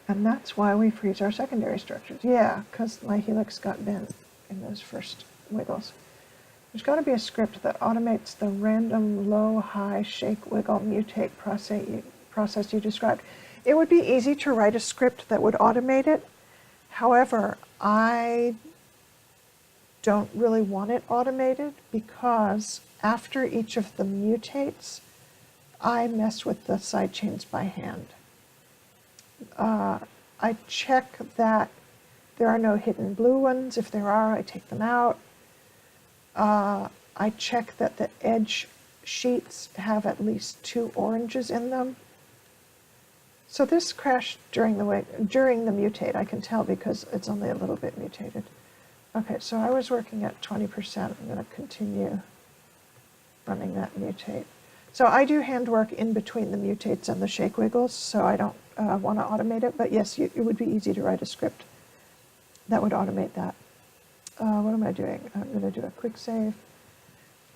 And that's why we freeze our secondary structures. Yeah, because my helix got bent in those first wiggles. There's got to be a script that automates the random low-high shake wiggle mutate process you described. It would be easy to write a script that would automate it. However, I don't really want it automated because after each of the mutates, I mess with the side chains by hand. I check that there are no hidden blue ones. If there are, I take them out. I check that the edge sheets have at least 2 oranges in them. So this crashed during the mutate. I can tell because it's only a little bit mutated. Okay, so I was working at 20%. I'm going to continue running that mutate. So I do handwork in between the mutates and the shake wiggles, so I don't want to automate it. But yes, it would be easy to write a script that would automate that. What am I doing? I'm going to do a quick save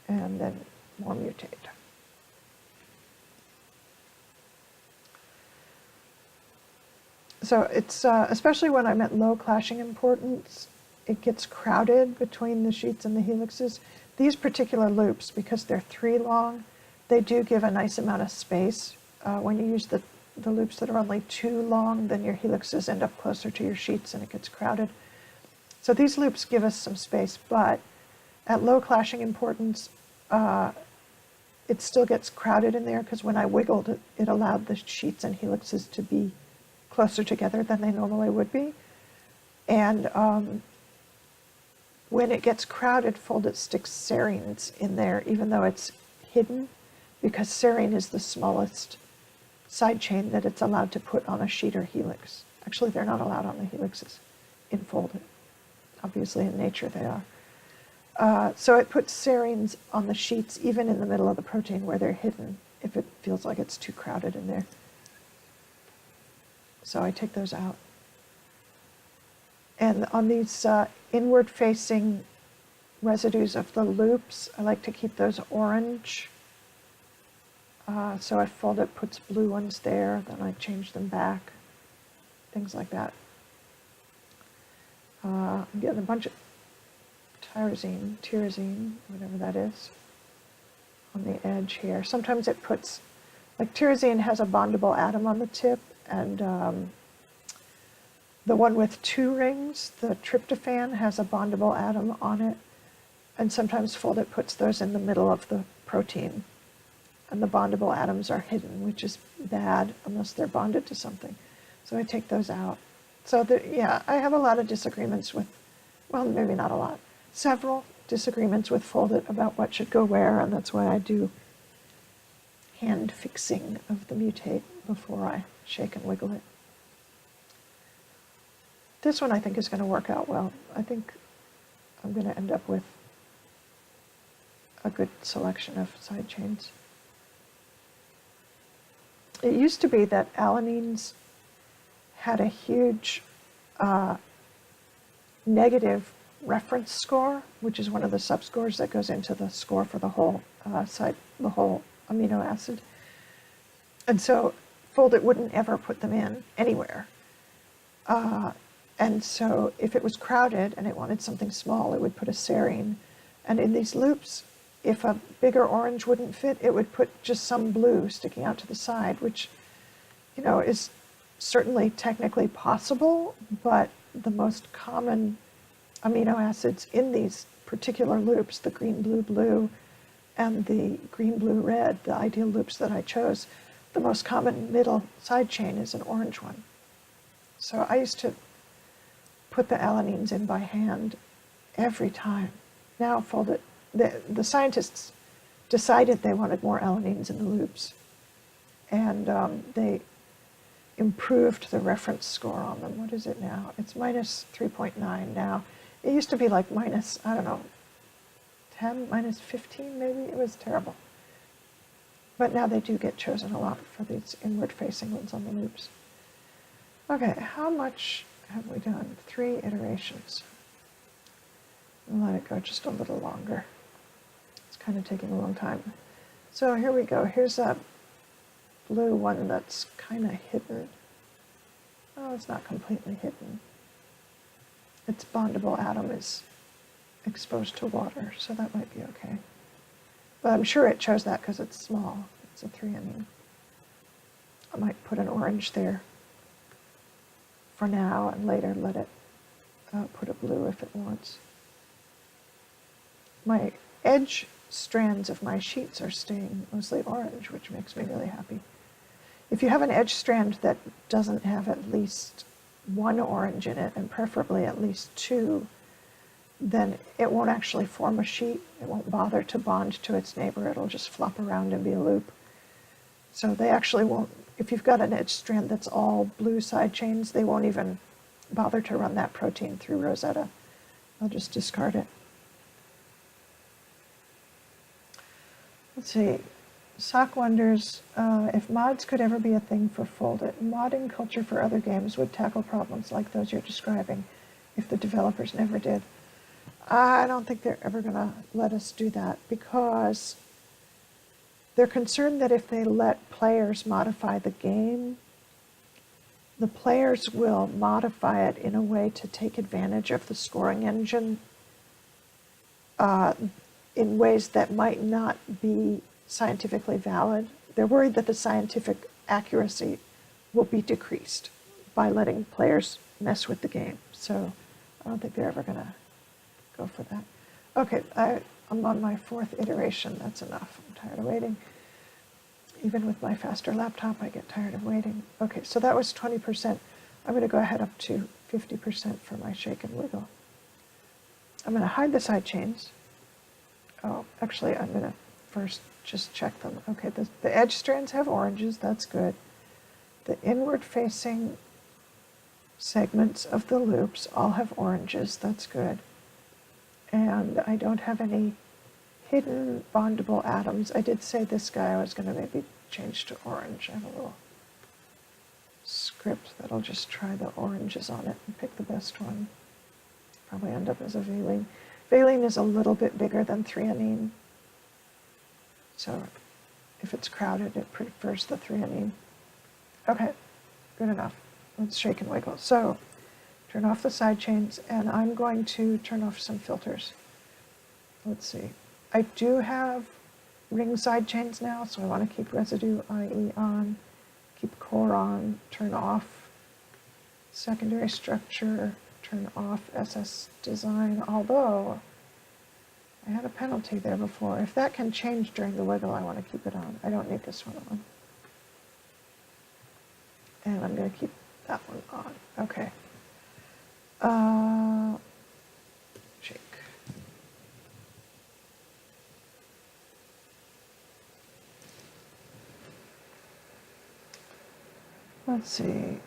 and then more mutate. So it's, especially when I'm at low clashing importance, it gets crowded between the sheets and the helixes. These particular loops, because they're 3 long, they do give a nice amount of space. When you use the loops that are only 2 long, then your helixes end up closer to your sheets and it gets crowded. So these loops give us some space, but at low clashing importance, it still gets crowded in there because when I wiggled it, it allowed the sheets and helixes to be closer together than they normally would be. And when it gets crowded, Foldit sticks serines in there, even though it's hidden, because serine is the smallest side chain that it's allowed to put on a sheet or helix. Actually, they're not allowed on the helixes in Foldit. Obviously, in nature they are. So it puts serines on the sheets, even in the middle of the protein where they're hidden, if it feels like it's too crowded in there. So I take those out. And on these inward-facing residues of the loops, I like to keep those orange. So if Foldit puts blue ones there, then I change them back, things like that. I'm getting a bunch of tyrosine, whatever that is, on the edge here. Sometimes it puts, like tyrosine has a bondable atom on the tip, and the one with 2 rings, the tryptophan, has a bondable atom on it, and sometimes Foldit puts those in the middle of the protein, and the bondable atoms are hidden, which is bad unless they're bonded to something. So I take those out. So yeah, I have a lot of disagreements with, well, maybe not a lot, several disagreements with Foldit about what should go where, and that's why I do hand fixing of the mutate before I shake and wiggle it. This one I think is going to work out well. I think I'm going to end up with a good selection of side chains. It used to be that alanines had a huge negative reference score, which is one of the subscores that goes into the score for the whole the whole amino acid. And so Foldit wouldn't ever put them in anywhere. And so if it was crowded and it wanted something small, it would put a serine. And in these loops, if a bigger orange wouldn't fit, it would put just some blue sticking out to the side, which, you know, is certainly technically possible, but the most common amino acids in these particular loops, the green, blue, blue, and the green, blue, red, the ideal loops that I chose, the most common middle side chain is an orange one. So I used to put the alanines in by hand every time. Now Foldit, the scientists decided they wanted more alanines in the loops, and they improved the reference score on them. What is it now? It's minus 3.9 now. It used to be like minus, I don't know, 10, minus 15 maybe. It was terrible. But now they do get chosen a lot for these inward-facing ones on the loops. Okay, how much have we done? 3 iterations. I'll let it go just a little longer. It's kind of taking a long time. So here we go. Here's a blue one that's kind of hidden. Oh, it's not completely hidden. Its bondable atom is exposed to water, so that might be okay. But I'm sure it chose that because it's small. It's a threonine. I might put an orange there for now and later let it put a blue if it wants. My edge strands of my sheets are staying mostly orange, which makes me really happy. If you have an edge strand that doesn't have at least 1 orange in it, and preferably at least 2, then it won't actually form a sheet. It won't bother to bond to its neighbor. It'll just flop around and be a loop. So they actually won't, if you've got an edge strand that's all blue side chains, they won't even bother to run that protein through Rosetta. They'll just discard it. Let's see. Sock wonders if mods could ever be a thing for Foldit. Modding culture for other games would tackle problems like those you're describing if the developers never did. I don't think they're ever going to let us do that because they're concerned that if they let players modify the game, the players will modify it in a way to take advantage of the scoring engine in ways that might not be scientifically valid. They're worried that the scientific accuracy will be decreased by letting players mess with the game. So I don't think they're ever going to go for that. Okay, I'm on my 4th iteration. That's enough. I'm tired of waiting. Even with my faster laptop, I get tired of waiting. Okay, so that was 20%. I'm going to go ahead up to 50% for my shake and wiggle. I'm going to hide the side chains. Oh, actually, I'm going to first just check them. Okay, the edge strands have oranges. That's good. The inward-facing segments of the loops all have oranges. That's good. And I don't have any hidden bondable atoms. I did say this guy I was going to maybe change to orange. I have a little script that'll just try the oranges on it and pick the best one. Probably end up as a valine. Valine is a little bit bigger than threonine. So if it's crowded, it prefers the threonine. Okay, good enough. Let's shake and wiggle. So turn off the side chains, and I'm going to turn off some filters. Let's see. I do have ring side chains now, so I want to keep residue IE on, keep core on, turn off secondary structure, turn off SS design, although I had a penalty there before. If that can change during the wiggle, I want to keep it on. I don't need this one on. And I'm going to keep that one on. Okay. Shake. Let's see.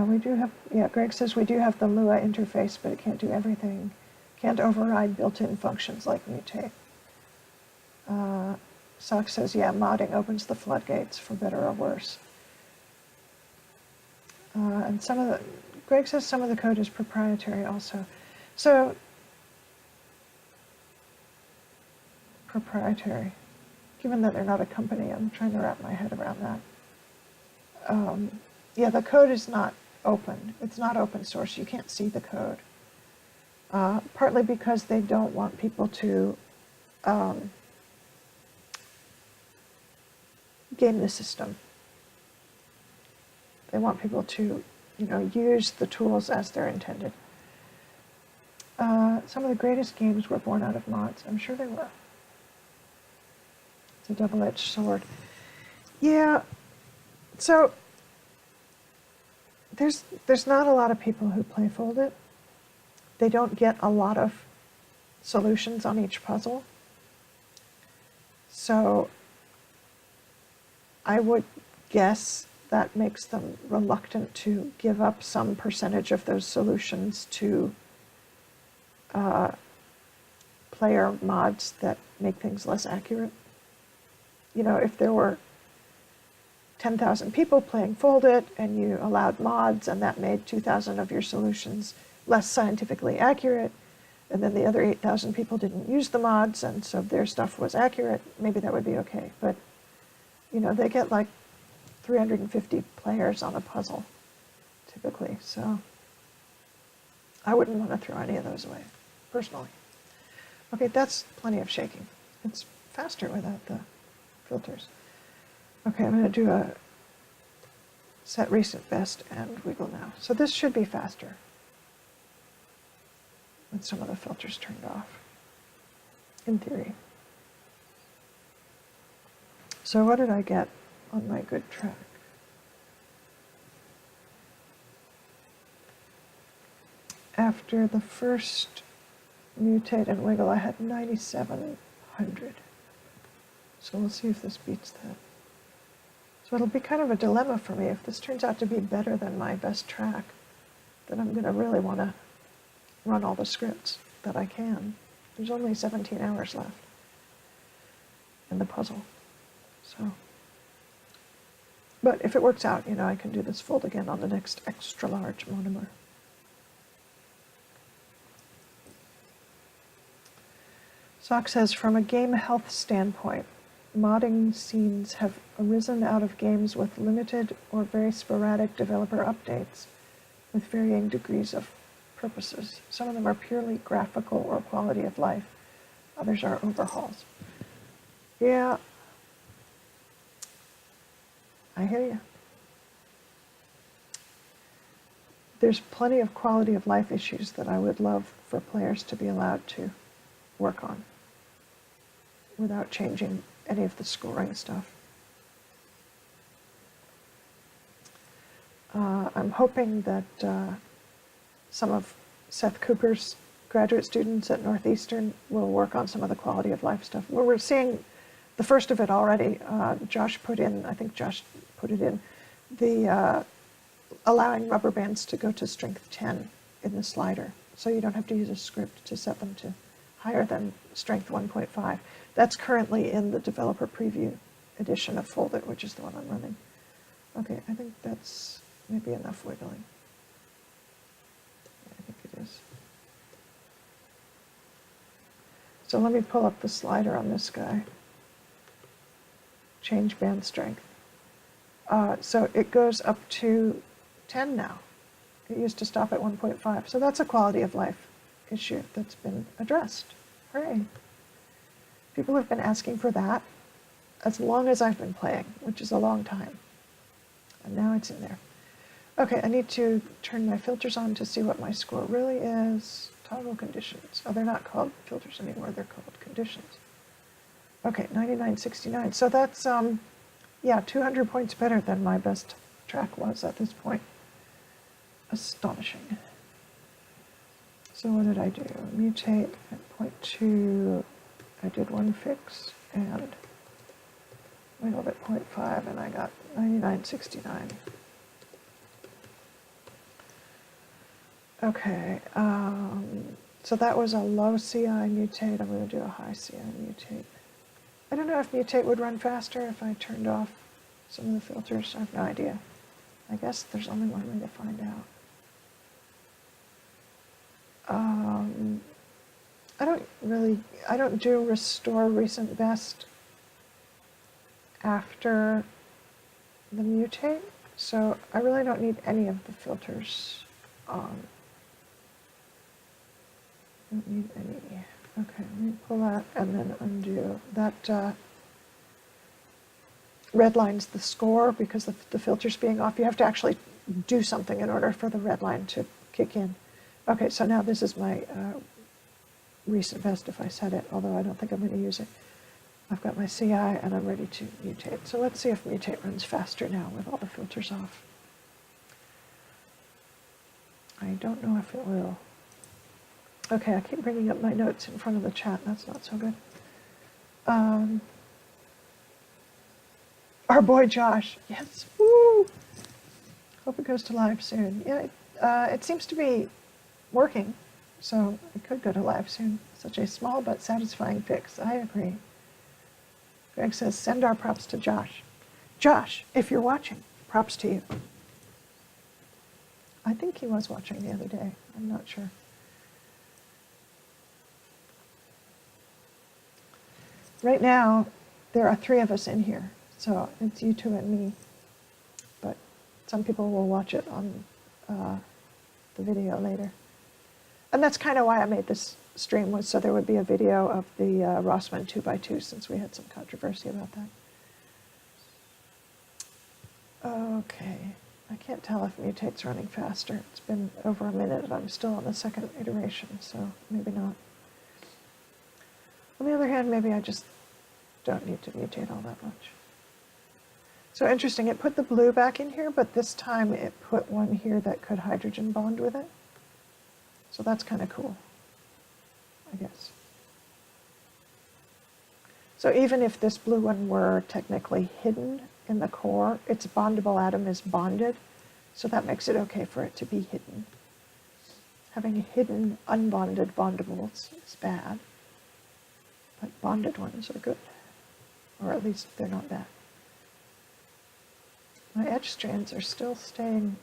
We do have, yeah, Greg says we do have the Lua interface, but it can't do everything. Can't override built-in functions like mutate. Sock says, yeah, modding opens the floodgates for better or worse. And Greg says some of the code is proprietary also. So, proprietary. Given that they're not a company, I'm trying to wrap my head around that. Yeah, the code is not open. It's not open source. You can't see the code. Partly because they don't want people to game the system. They want people to, use the tools as they're intended. Some of the greatest games were born out of mods. I'm sure they were. It's a double-edged sword. Yeah, so there's not a lot of people who play Foldit. They don't get a lot of solutions on each puzzle. So I would guess that makes them reluctant to give up some percentage of those solutions to player mods that make things less accurate. If there were 10,000 people playing Foldit and you allowed mods and that made 2,000 of your solutions less scientifically accurate, and then the other 8,000 people didn't use the mods and so their stuff was accurate, maybe that would be okay. But, they get like 350 players on a puzzle, typically, so I wouldn't want to throw any of those away, personally. Okay, that's plenty of shaking. It's faster without the filters. Okay, I'm going to do a set recent best and wiggle now. So this should be faster with some of the filters turned off, in theory. So what did I get on my good track? After the first mutate and wiggle, I had 9,700. So we'll see if this beats that. So it'll be kind of a dilemma for me. If this turns out to be better than my best track, then I'm going to really want to run all the scripts that I can. There's only 17 hours left in the puzzle. So, but if it works out, I can do this fold again on the next extra large monomer. Sock says, from a game health standpoint, modding scenes have arisen out of games with limited or very sporadic developer updates with varying degrees of purposes. Some of them are purely graphical or quality of life. Others are overhauls. Yeah, I hear you. There's plenty of quality of life issues that I would love for players to be allowed to work on without changing any of the scoring stuff. I'm hoping that some of Seth Cooper's graduate students at Northeastern will work on some of the quality of life stuff. We're seeing the first of it already. I think Josh put it in, the allowing rubber bands to go to strength 10 in the slider. So you don't have to use a script to set them to higher than strength 1.5. That's currently in the developer preview edition of Fold It, which is the one I'm running. Okay, I think that's maybe enough wiggling. Yeah, I think it is. So let me pull up the slider on this guy. Change band strength. So it goes up to 10 now. It used to stop at 1.5. So that's a quality of life issue that's been addressed. Hooray. People have been asking for that as long as I've been playing, which is a long time. And now it's in there. Okay, I need to turn my filters on to see what my score really is. Toggle conditions. Oh, they're not called filters anymore, they're called conditions. Okay, 99.69. So that's, yeah, 200 points better than my best track was at this point. Astonishing. So what did I do? Mutate at 0.2. I did one fix and wiggled at 0.5 and I got 99.69. Okay, so that was a low CI mutate. I'm going to do a high CI mutate. I don't know if mutate would run faster if I turned off some of the filters. I have no idea. I guess there's only one way to find out. I don't do restore recent best after the mutate, so I really don't need any of the filters on. Don't need any. Okay, let me pull that and then undo. That red line's the score because of the filters being off. You have to actually do something in order for the red line to kick in. Okay, so now this is my recent best if I set it, although I don't think I'm going to use it. I've got my CI and I'm ready to mutate. So let's see if mutate runs faster now with all the filters off. I don't know if it will. Okay, I keep bringing up my notes in front of the chat. That's not so good. Our boy Josh. Yes. Woo! Hope it goes to live soon. Yeah, it seems to be working, so it could go to live soon. Such a small but satisfying fix. I agree. Greg says, send our props to Josh. Josh, if you're watching, props to you. I think he was watching the other day. I'm not sure. Right now, there are 3 of us in here, so it's you 2 and me. But some people will watch it on the video later. And that's kind of why I made this stream, was so there would be a video of the Rossmann 2x2, since we had some controversy about that. Okay, I can't tell if mutate's running faster. It's been over a minute and I'm still on the second iteration, so maybe not. On the other hand, maybe I just don't need to mutate all that much. So interesting, it put the blue back in here, but this time it put one here that could hydrogen bond with it. So that's kind of cool, I guess. So even if this blue one were technically hidden in the core, its bondable atom is bonded, so that makes it okay for it to be hidden. Having hidden unbonded bondables is bad, but bonded ones are good, or at least they're not bad. My edge strands are still staying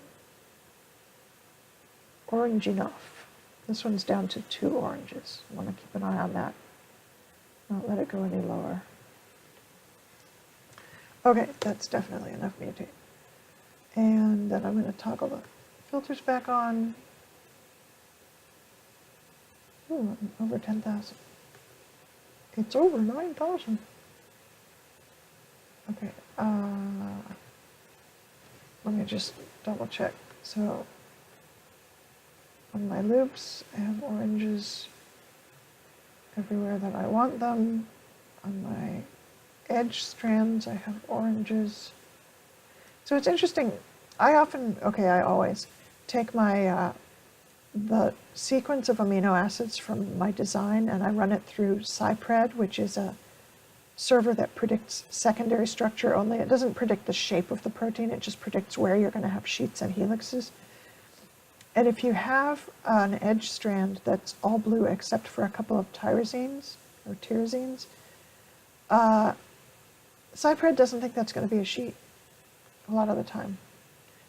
orange enough. This one's down to 2 oranges. I want to keep an eye on that. Not let it go any lower. Okay, that's definitely enough mutate. And then I'm going to toggle the filters back on. Ooh, I'm over 10,000. It's over 9,000. Okay, let me just double check. So on my loops, I have oranges everywhere that I want them. On my edge strands, I have oranges. So it's interesting. I always take my the sequence of amino acids from my design and I run it through Cypred, which is a server that predicts secondary structure only. It doesn't predict the shape of the protein, it just predicts where you're going to have sheets and helixes. And if you have an edge strand that's all blue except for a couple of tyrosines or tyrosines, Cypred doesn't think that's going to be a sheet a lot of the time.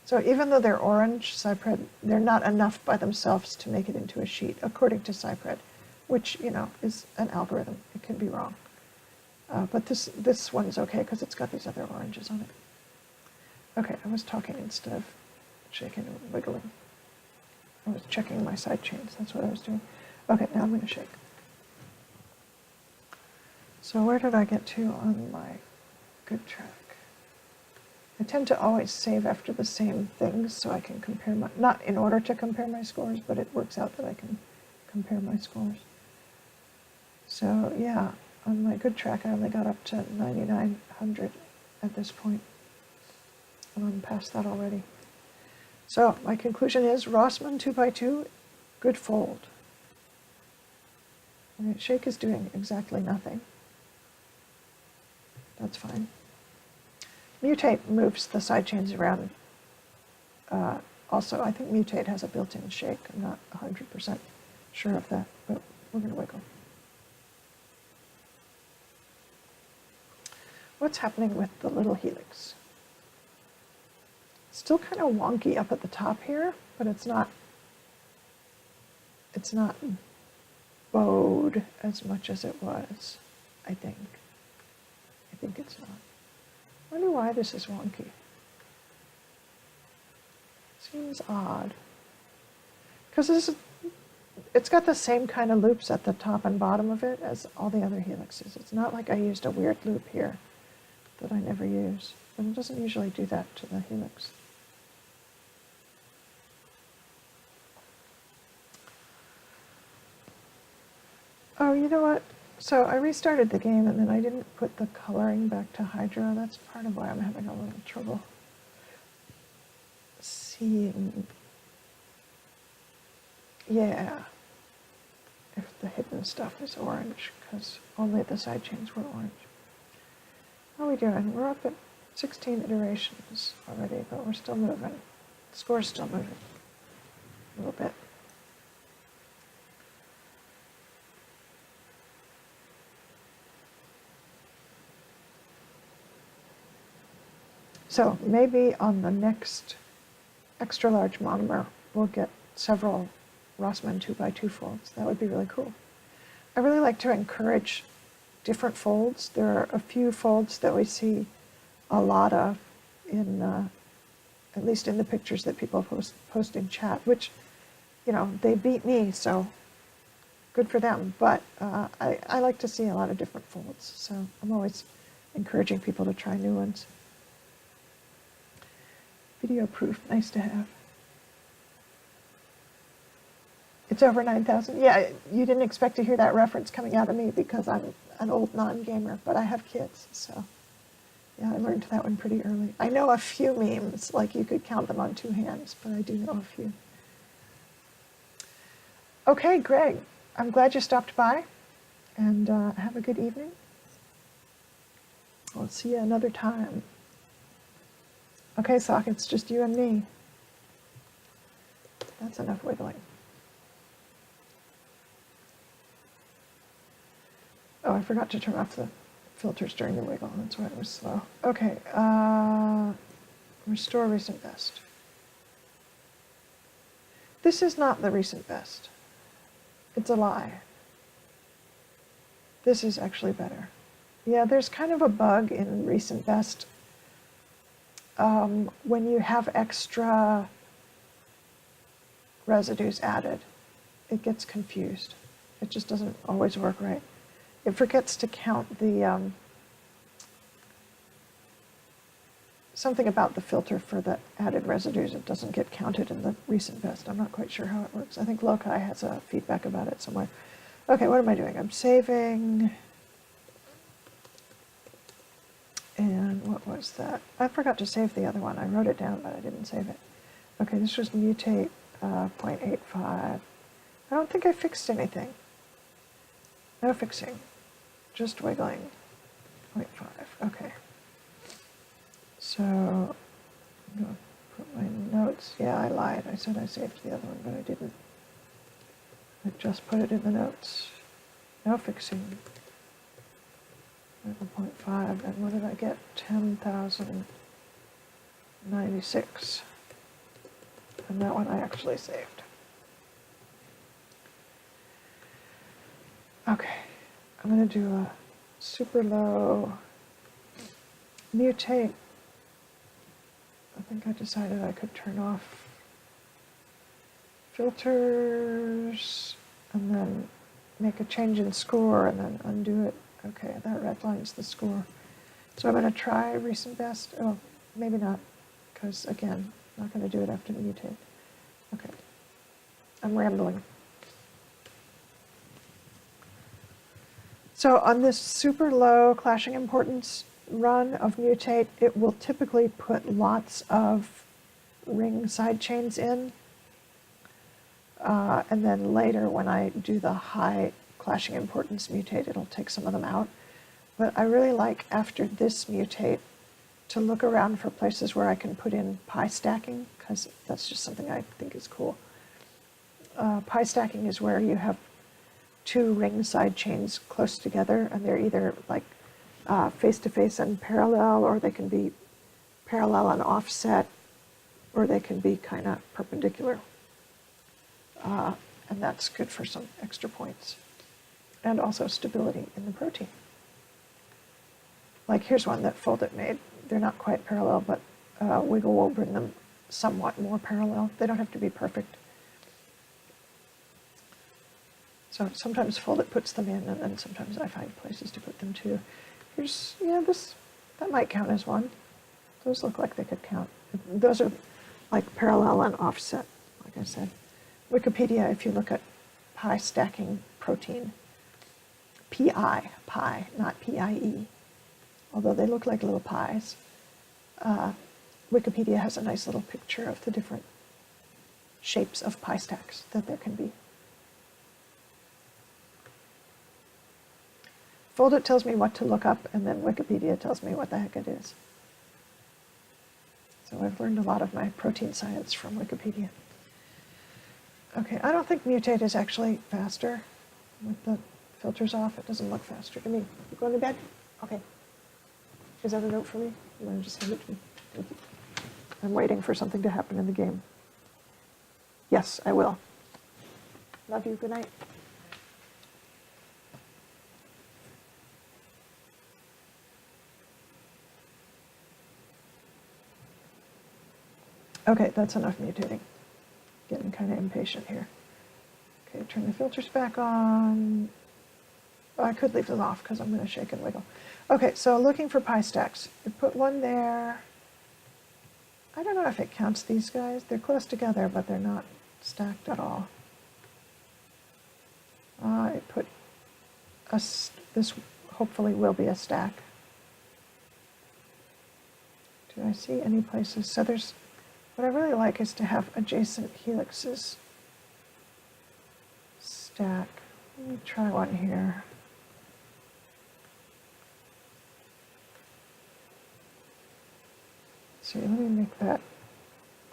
So even though they're orange, Cypred, they're not enough by themselves to make it into a sheet, according to Cypred, which, is an algorithm. It can be wrong. But this one's okay because it's got these other oranges on it. Okay, I was talking instead of shaking and wiggling. I was checking my side chains. That's what I was doing. Okay, now I'm going to shake. So where did I get to on my good track? I tend to always save after the same things so I can compare my, not in order to compare my scores, but it works out that I can compare my scores. So yeah, on my good track I only got up to 9,900 at this point. And I'm past that already. So my conclusion is Rossmann 2x2, good fold. Okay, shake is doing exactly nothing. That's fine. Mutate moves the side chains around. Also, I think mutate has a built-in shake. I'm not 100% sure of that, but we're going to wiggle. What's happening with the little helix? Still kind of wonky up at the top here, but it's not bowed as much as it was, I think. I think it's not. I wonder why this is wonky. Seems odd. Because it's got the same kind of loops at the top and bottom of it as all the other helixes. It's not like I used a weird loop here that I never use. But it doesn't usually do that to the helix. Oh, you know what? So I restarted the game and then I didn't put the coloring back to Hydra. That's part of why I'm having a little trouble seeing, yeah, if the hidden stuff is orange, because only the side chains were orange. How are we doing? We're up at 16 iterations already, but we're still moving. The score's still moving a little bit. So maybe on the next extra large monomer, we'll get several Rossmann 2x2 folds. That would be really cool. I really like to encourage different folds. There are a few folds that we see a lot of in, at least in the pictures that people post in chat, which, they beat me, so good for them. But I like to see a lot of different folds, so I'm always encouraging people to try new ones. Video proof, nice to have. It's over 9,000. Yeah, you didn't expect to hear that reference coming out of me because I'm an old non-gamer, but I have kids, so yeah, I learned that one pretty early. I know a few memes, like you could count them on 2 hands, but I do know a few. Okay, Greg, I'm glad you stopped by, and have a good evening. I'll see you another time. Okay, Sock, it's just you and me. That's enough wiggling. Oh, I forgot to turn off the filters during the wiggle. That's why it was slow. Okay, restore recent best. This is not the recent best. It's a lie. This is actually better. Yeah, there's kind of a bug in recent best. When you have extra residues added, it gets confused. It just doesn't always work right. It forgets to count the, something about the filter for the added residues. It doesn't get counted in the recent best. I'm not quite sure how it works. I think Loci has a feedback about it somewhere. Okay, what am I doing? I'm saving. And what was that? I forgot to save the other one. I wrote it down, but I didn't save it. Okay, this was mutate 0.85. I don't think I fixed anything. No fixing, just wiggling 0.5. Okay. So I'm going to put my notes. Yeah, I lied. I said I saved the other one, but I didn't. I just put it in the notes. No fixing. 0.5, and what did I get? 10,096. And that one I actually saved. Okay, I'm going to do a super low mutate. I think I decided I could turn off filters and then make a change in score and then undo it. Okay, that redlines the score. So I'm going to try recent best. Oh, maybe not, because again, I'm not going to do it after the mutate. Okay, I'm rambling. So on this super low clashing importance run of mutate, it will typically put lots of ring side chains in. And then later when I do the high clashing importance mutate, it'll take some of them out. But I really like after this mutate to look around for places where I can put in pi stacking, because that's just something I think is cool. Pi stacking is where you have two ring side chains close together, and they're either like face-to-face and parallel, or they can be parallel and offset, or they can be kind of perpendicular. And that's good for some extra points. And also stability in the protein. Like here's one that Foldit made. They're not quite parallel, but Wiggle will bring them somewhat more parallel. They don't have to be perfect. So sometimes Foldit puts them in, and then sometimes I find places to put them too. Here's, yeah, that might count as one. Those look like they could count. Those are like parallel and offset, like I said. Wikipedia, if you look at pi stacking protein, pi, not PIE, although they look like little pies. Wikipedia has a nice little picture of the different shapes of pi stacks that there can be. Foldit tells me what to look up, and then Wikipedia tells me what the heck it is. So I've learned a lot of my protein science from Wikipedia. Okay, I don't think mutate is actually faster with the filters off. It doesn't look faster to me. You going to bed? Okay. Is that a note for me? You want to just hand it to me? Thank you. I'm waiting for something to happen in the game. Yes, I will. Love you. Good night. Okay, that's enough mutating. Getting kind of impatient here. Okay, turn the filters back on. Oh, I could leave them off because I'm going to shake and wiggle. Okay, so looking for pi stacks. You put one there. I don't know if it counts these guys. They're close together, but they're not stacked at all. I put this hopefully will be a stack. Do I see any places? So there's, what I really like is to have adjacent helixes stack. Let me try one here. Let's see, let me make that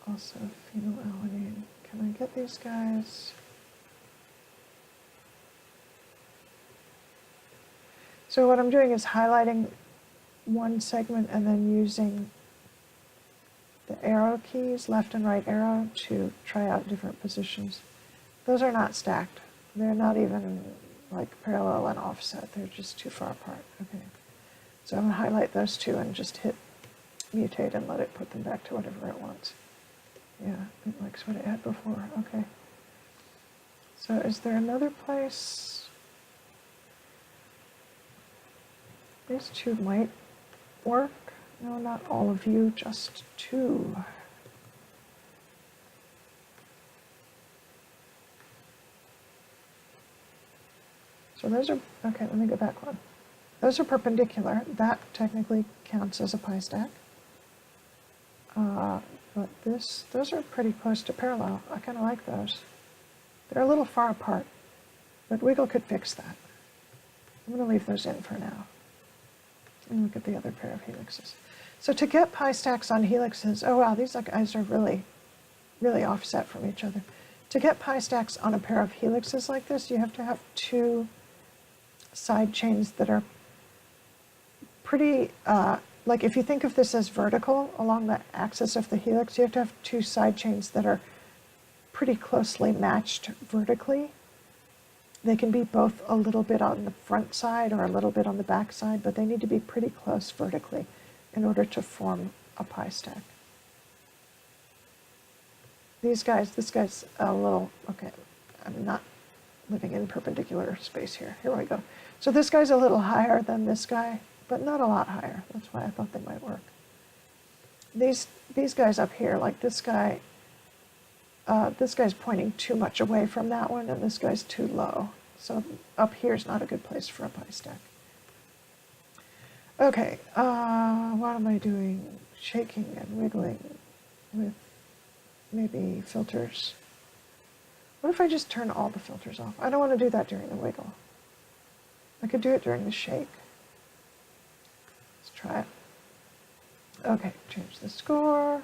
also phenylalanine. Can I get these guys? So what I'm doing is highlighting one segment and then using the arrow keys, left and right arrow, to try out different positions. Those are not stacked. They're not even like parallel and offset. They're just too far apart. Okay. So I'm going to highlight those two and just hit mutate and let it put them back to whatever it wants. Yeah, it likes what it had before. Okay. So is there another place? These two might work. No, not all of you, just two. So those are, okay, let me go back one. Those are perpendicular. That technically counts as a pi stack. But those are pretty close to parallel. I kind of like those. They're a little far apart, but Wiggle could fix that. I'm going to leave those in for now. And look at the other pair of helixes. So to get pi stacks on helixes, oh wow, these guys are really, really offset from each other. To get pi stacks on a pair of helixes like this, you have to have two side chains that are pretty, like if you think of this as vertical along the axis of the helix, you have to have two side chains that are pretty closely matched vertically. They can be both a little bit on the front side or a little bit on the back side, but they need to be pretty close vertically in order to form a pi stack. These guys, this guy's a little, okay, I'm not living in perpendicular space here. Here we go. So this guy's a little higher than this guy, but not a lot higher. That's why I thought they might work. These guys up here, like this guy's pointing too much away from that one, and this guy's too low. So up here is not a good place for a pi stack. Okay, what am I doing? Shaking and wiggling with maybe filters. What if I just turn all the filters off? I don't want to do that during the wiggle. I could do it during the shake. Let's try it. Okay, change the score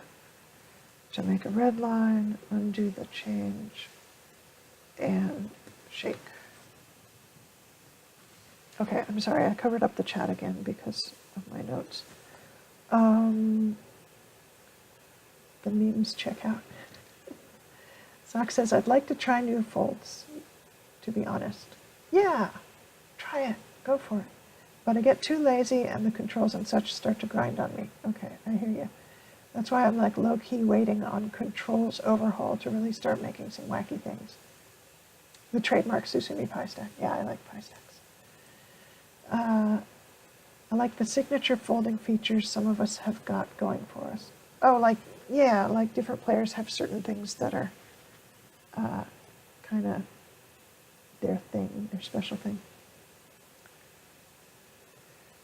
to make a red line, undo the change, and shake. Okay, I'm sorry, I covered up the chat again because of my notes. The memes check out. Sock says, I'd like to try new folds, to be honest. Yeah, try it, go for it. But I get too lazy and the controls and such start to grind on me. Okay, I hear you. That's why I'm like low-key waiting on controls overhaul to really start making some wacky things. The trademark Susumi Pi Stack. Yeah, I like Pi Stacks. I like the signature folding features some of us have got going for us. Oh, like, yeah, like different players have certain things that are kind of their thing, their special thing.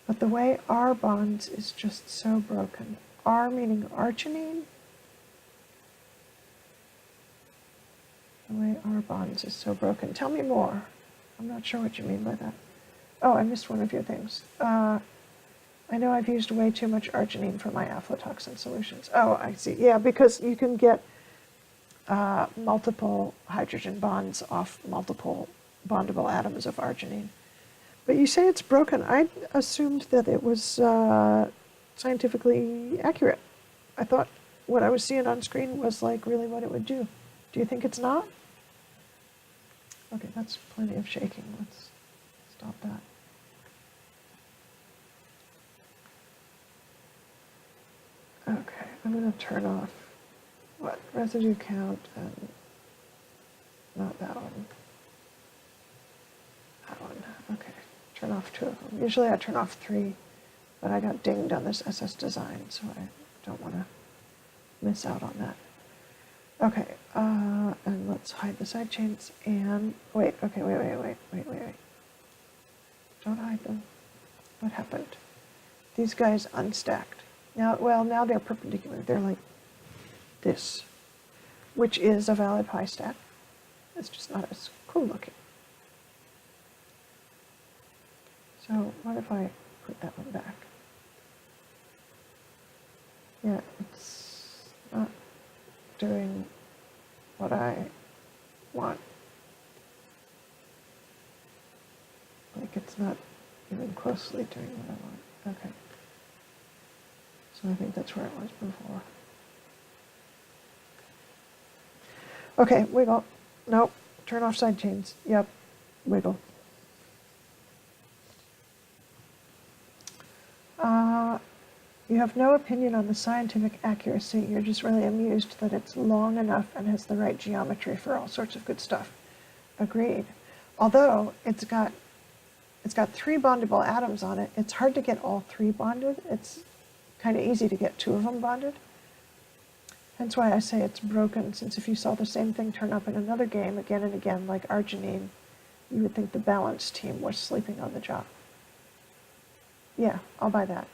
But the way R bonds is just so broken. R meaning arginine? The way R bonds is so broken. Tell me more. I'm not sure what you mean by that. Oh, I missed one of your things. I know I've used way too much arginine for my aflatoxin solutions. Oh, I see. Yeah, because you can get multiple hydrogen bonds off multiple bondable atoms of arginine. But you say it's broken. I assumed that it was scientifically accurate. I thought what I was seeing on screen was like really what it would do. Do you think it's not? Okay, that's plenty of shaking. Let's stop that. Okay, I'm going to turn off what? Residue count and not that one. That one. Okay, turn off 2 of them. Usually I turn off 3, but I got dinged on this SS design, so I don't want to miss out on that. Okay, and let's hide the side chains and wait. Okay, wait. Don't hide them. What happened? These guys unstacked. Now, well, now they're perpendicular. They're like this, which is a valid pi stack. It's just not as cool looking. So what if I put that one back? Yeah, it's not doing what I want. Like it's not even closely doing what I want. Okay. So I think that's where it was before. Okay, wiggle. Nope. Turn off side chains. Yep. Wiggle. You have no opinion on the scientific accuracy. You're just really amused that it's long enough and has the right geometry for all sorts of good stuff. Agreed. Although it's got 3 bondable atoms on it, it's hard to get all 3 bonded. It's kind of easy to get 2 of them bonded. Hence why I say it's broken, since if you saw the same thing turn up in another game again and again, like arginine, you would think the balance team was sleeping on the job. Yeah, I'll buy that.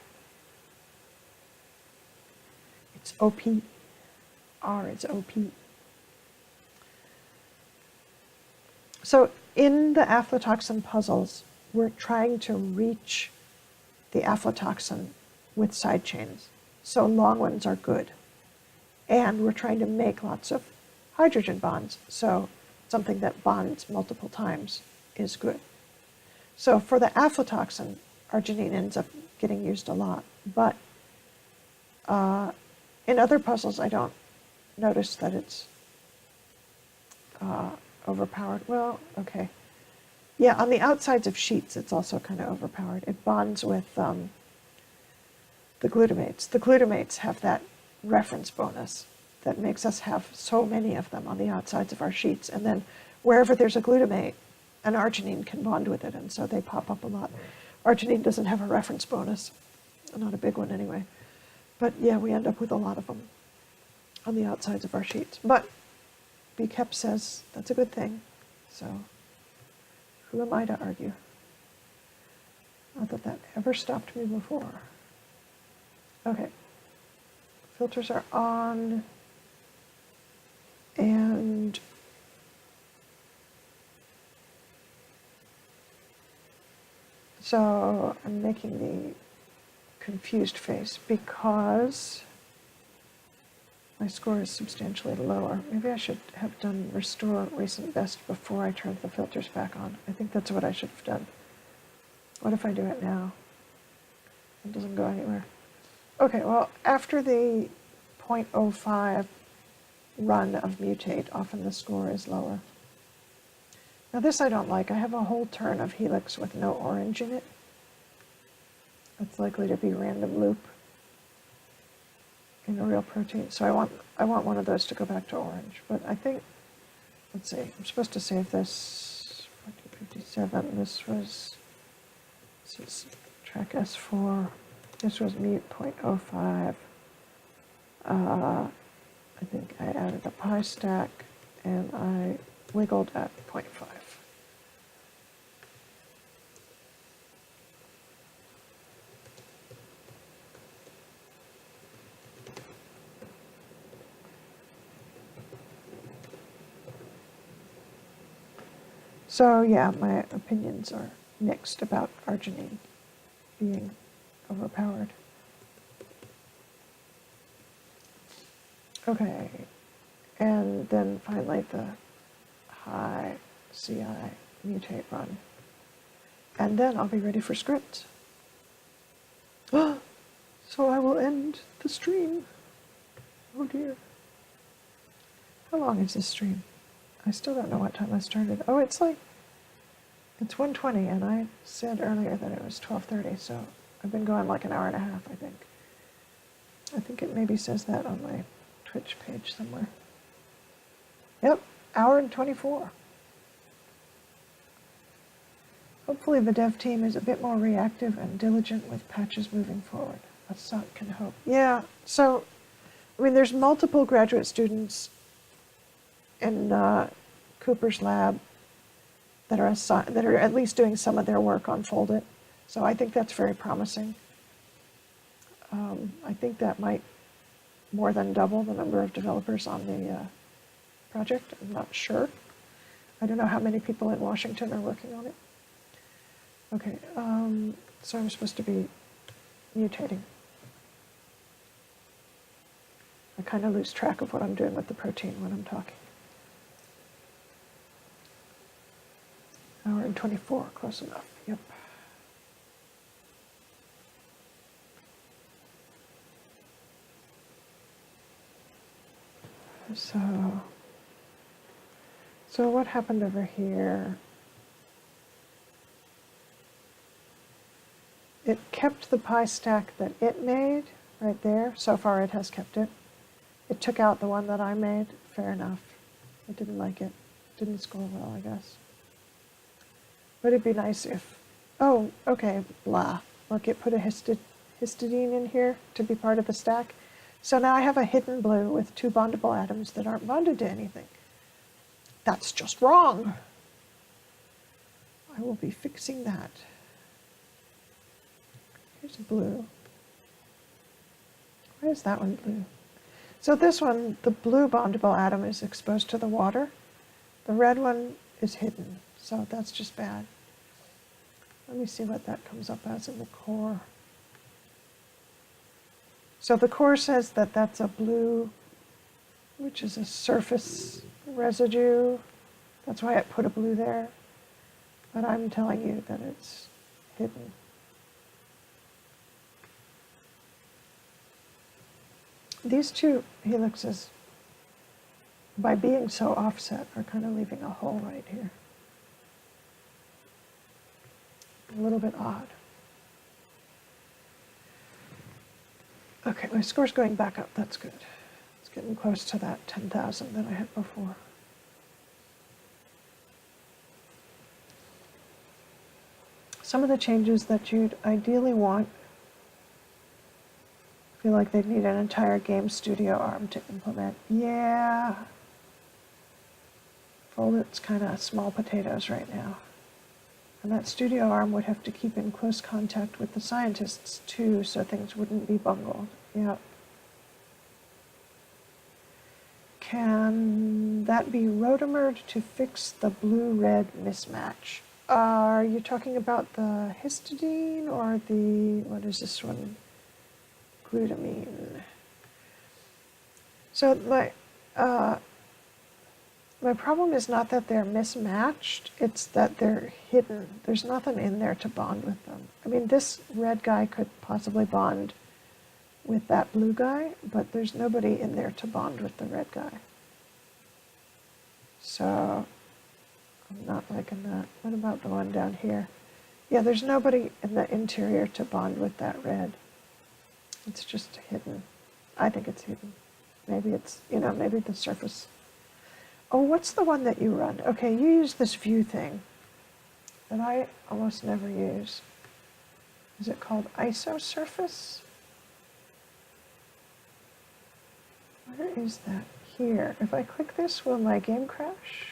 It's OP. R is OP. So in the aflatoxin puzzles, we're trying to reach the aflatoxin with side chains. So long ones are good. And we're trying to make lots of hydrogen bonds. So something that bonds multiple times is good. So for the aflatoxin, arginine ends up getting used a lot. But in other puzzles, I don't notice that it's overpowered. Well, okay. Yeah, on the outsides of sheets, it's also kind of overpowered. It bonds with the glutamates. The glutamates have that reference bonus that makes us have so many of them on the outsides of our sheets. And then wherever there's a glutamate, an arginine can bond with it, and so they pop up a lot. Arginine doesn't have a reference bonus, not a big one anyway. But yeah, we end up with a lot of them on the outsides of our sheets. But BKEP says that's a good thing, so who am I to argue? Not that that ever stopped me before. Okay, filters are on, and so I'm making the confused face because my score is substantially lower. Maybe I should have done restore recent best before I turned the filters back on. I think that's what I should have done. What if I do it now? It doesn't go anywhere. Okay, well, after the 0.05 run of mutate, often the score is lower. Now this I don't like. I have a whole turn of helix with no orange in it. It's likely to be random loop in a real protein. So I want one of those to go back to orange. But I think, let's see, I'm supposed to save this 1457. This is track S4. This was mute 0.05. I think I added a pi stack and I wiggled at 0.5. So yeah, my opinions are mixed about arginine being overpowered. Okay, and then finally the high CI mutate run. And then I'll be ready for scripts. So I will end the stream. Oh dear. How long is this stream? I still don't know what time I started. Oh, it's 1:20, and I said earlier that it was 12:30, so I've been going like an hour and a half, I think. I think it maybe says that on my Twitch page somewhere. Yep, hour and 24. Hopefully the dev team is a bit more reactive and diligent with patches moving forward. A SOC can hope. Yeah, so, I mean, there's multiple graduate students in Cooper's lab that are at least doing some of their work on Foldit. So I think that's very promising. I think that might more than double the number of developers on the project. I'm not sure. I don't know how many people in Washington are working on it. Okay, so I'm supposed to be mutating. I kind of lose track of what I'm doing with the protein when I'm talking. Hour and 24, close enough, yep. So what happened over here? It kept the pi stack that it made right there. So far it has kept it. It took out the one that I made. Fair enough. I didn't like it. Didn't score well, I guess. Would it be nice if... Oh, okay, blah. Look, it put a histidine in here to be part of the stack. So now I have a hidden blue with 2 bondable atoms that aren't bonded to anything. That's just wrong. I will be fixing that. Here's a blue. Why is that one blue? So this one, the blue bondable atom is exposed to the water. The red one is hidden, so that's just bad. Let me see what that comes up as in the core. So the core says that that's a blue, which is a surface residue. That's why it put a blue there. But I'm telling you that it's hidden. These 2 helixes, by being so offset, are kind of leaving a hole right here. A little bit odd. Okay, my score's going back up. That's good. It's getting close to that 10,000 that I had before. Some of the changes that you'd ideally want, I feel like they'd need an entire game studio arm to implement. Yeah. Foldit's kind of small potatoes right now. And that studio arm would have to keep in close contact with the scientists too, so things wouldn't be bungled. Yep. Can that be rotamered to fix the blue-red mismatch? Are you talking about the histidine or the, what is this one? Glutamine. So my problem is not that they're mismatched, it's that they're hidden. There's nothing in there to bond with them. I mean, this red guy could possibly bond with that blue guy, but there's nobody in there to bond with the red guy. So I'm not liking that. What about the one down here? Yeah, there's nobody in the interior to bond with that red. It's just hidden. I think it's hidden. Maybe it's, maybe the surface. Oh, what's the one that you run? Okay, you use this view thing that I almost never use. Is it called isosurface? Where is that? Here. If I click this, will my game crash?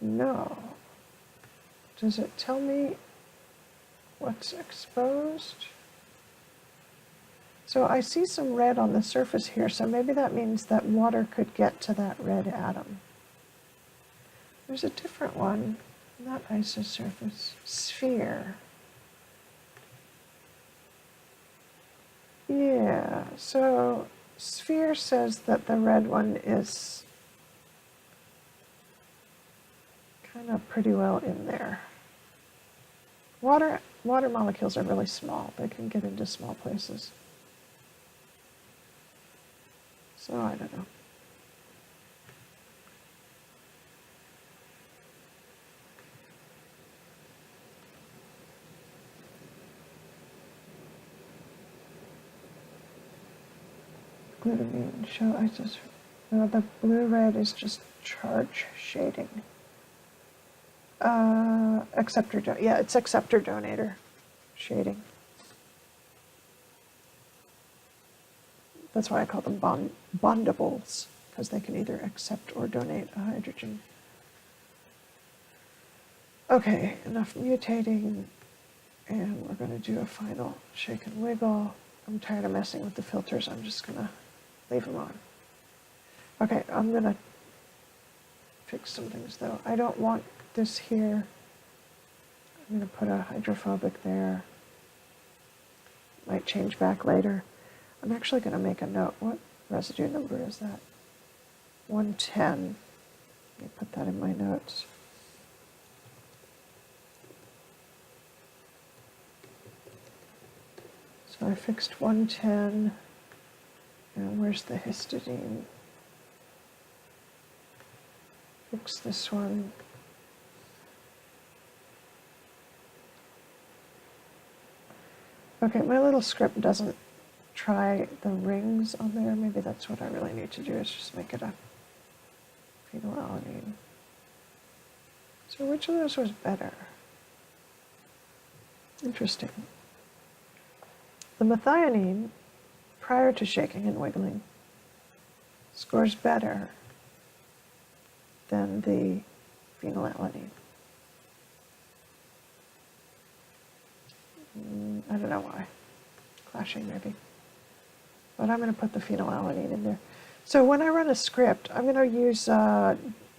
No. Does it tell me what's exposed? So I see some red on the surface here, so maybe that means that water could get to that red atom. There's a different one, not isosurface, sphere. Yeah, so sphere says that the red one is kind of pretty well in there. Water molecules are really small. They can get into small places. So I don't know. Glutamine, show isosurface. No, the blue-red is just charge shading. Acceptor, yeah, it's acceptor donator shading. That's why I call them bondables, because they can either accept or donate a hydrogen. Okay, enough mutating, and we're going to do a final shake and wiggle. I'm tired of messing with the filters. I'm just going to leave them on. Okay, I'm going to fix some things, though. I don't want this here I'm going to put a hydrophobic there. Might change back later. I'm actually going to make a note. What residue number is that? 110. Let me put that in my notes. So I fixed 110. And where's the histidine? Fix this one. Okay, my little script doesn't try the rings on there. Maybe that's what I really need to do, is just make it a phenylalanine. So which of those was better? Interesting. The methionine, prior to shaking and wiggling, scores better than the phenylalanine. I don't know why. Clashing maybe. But I'm going to put the phenylalanine in there. So when I run a script, I'm going to use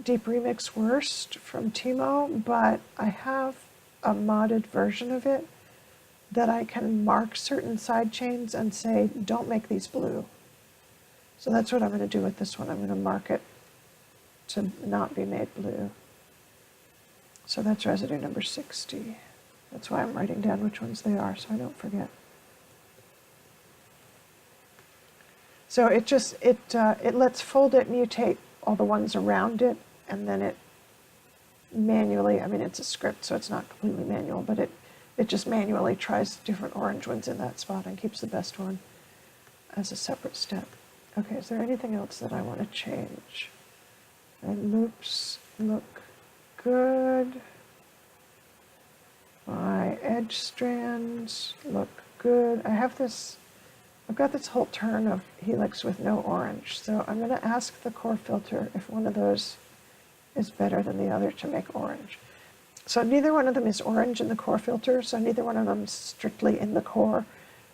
Deep Remix Worst from Timo, but I have a modded version of it that I can mark certain side chains and say, don't make these blue. So that's what I'm going to do with this one. I'm going to mark it to not be made blue. So that's residue number 60. That's why I'm writing down which ones they are, so I don't forget. So it lets Foldit mutate all the ones around it, and then it manually, I mean, it's a script, so it's not completely manual, but it just manually tries different orange ones in that spot and keeps the best one as a separate step. Okay, is there anything else that I want to change? My loops look good. My edge strands look good. I've got this whole turn of helix with no orange, so I'm going to ask the core filter if one of those is better than the other to make orange. So neither one of them is orange in the core filter, so neither one of them is strictly in the core,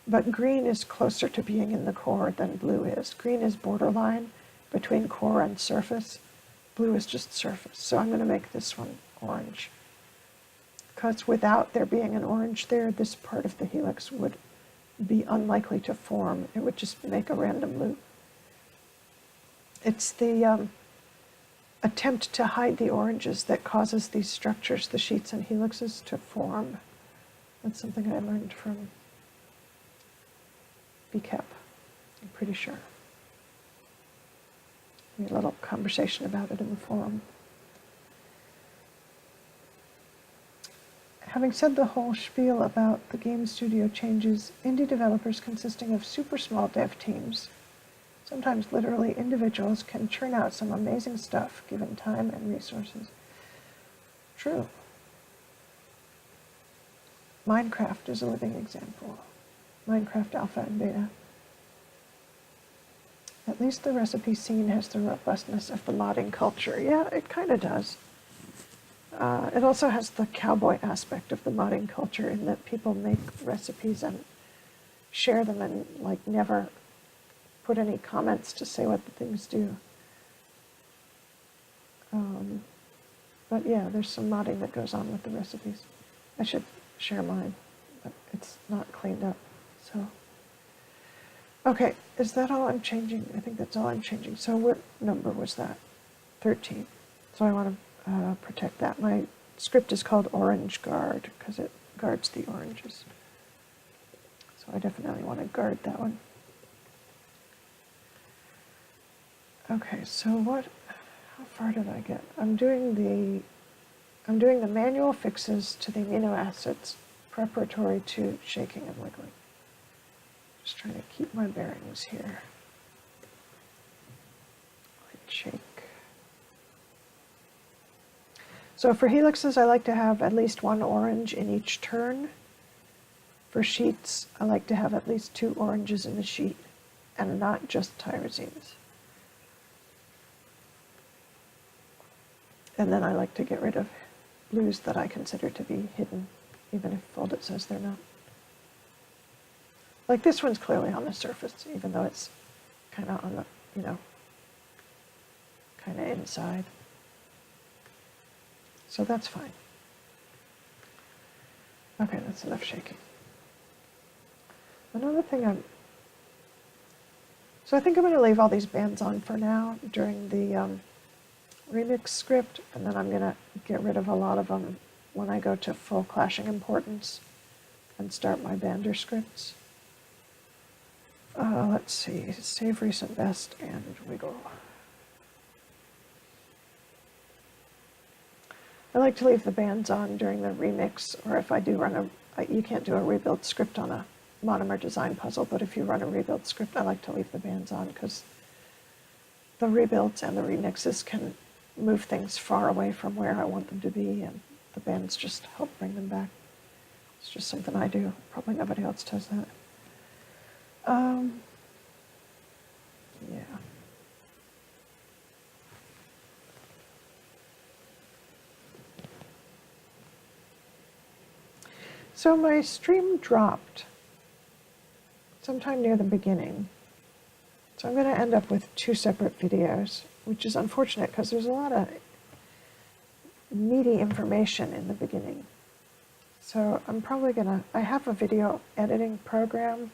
but green is closer to being in the core than blue is. Green is borderline between core and surface. Blue is just surface, so I'm going to make this one orange. Because without there being an orange there, this part of the helix would be unlikely to form. It would just make a random loop. It's the attempt to hide the oranges that causes these structures, the sheets and helixes, to form. That's something I learned from BKEP, I'm pretty sure. We had a little conversation about it in the forum. Having said the whole spiel about the game studio changes, indie developers consisting of super small dev teams, sometimes literally individuals, can churn out some amazing stuff given time and resources. True. Minecraft is a living example. Minecraft Alpha and Beta. At least the recipe scene has the robustness of the modding culture. Yeah, it kind of does. It also has the cowboy aspect of the modding culture in that people make recipes and share them and like never put any comments to say what the things do. But yeah, there's some modding that goes on with the recipes. I should share mine, but it's not cleaned up, so. Okay, is that all I'm changing? I think that's all I'm changing. So what number was that? 13. So I want to protect that. My script is called Orange Guard because it guards the oranges. So I definitely want to guard that one. Okay, so how far did I get? I'm doing the manual fixes to the amino acids preparatory to shaking and wiggling. Just trying to keep my bearings here. Light shake. So for helixes, I like to have at least one orange in each turn. For sheets, I like to have at least 2 oranges in the sheet, and not just tyrosines. And then I like to get rid of blues that I consider to be hidden, even if Foldit says they're not. Like this one's clearly on the surface, even though it's kind of on the, kind of inside. So that's fine. Okay, that's enough shaking. Another thing so I think I'm going to leave all these bands on for now during the remix script, and then I'm going to get rid of a lot of them when I go to full clashing importance and start my bander scripts. Let's see, save recent best and wiggle. I like to leave the bands on during the remix, or if I do run you can't do a rebuild script on a monomer design puzzle, but if you run a rebuild script, I like to leave the bands on because the rebuilds and the remixes can move things far away from where I want them to be, and the bands just help bring them back. It's just something I do. Probably nobody else does that. Yeah. So my stream dropped sometime near the beginning. So I'm going to end up with 2 separate videos, which is unfortunate because there's a lot of meaty information in the beginning. So I'm probably going to, I have a video editing program.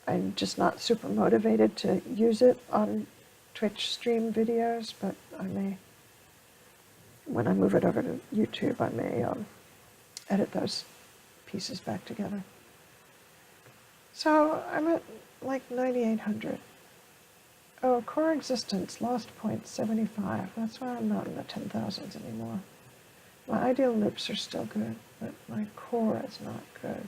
I'm just not super motivated to use it on Twitch stream videos, but I may, when I move it over to YouTube, I may edit those pieces back together. So I'm at like 9,800. Oh, core existence, lost point 75. That's why I'm not in the 10,000s anymore. My ideal loops are still good, but my core is not good.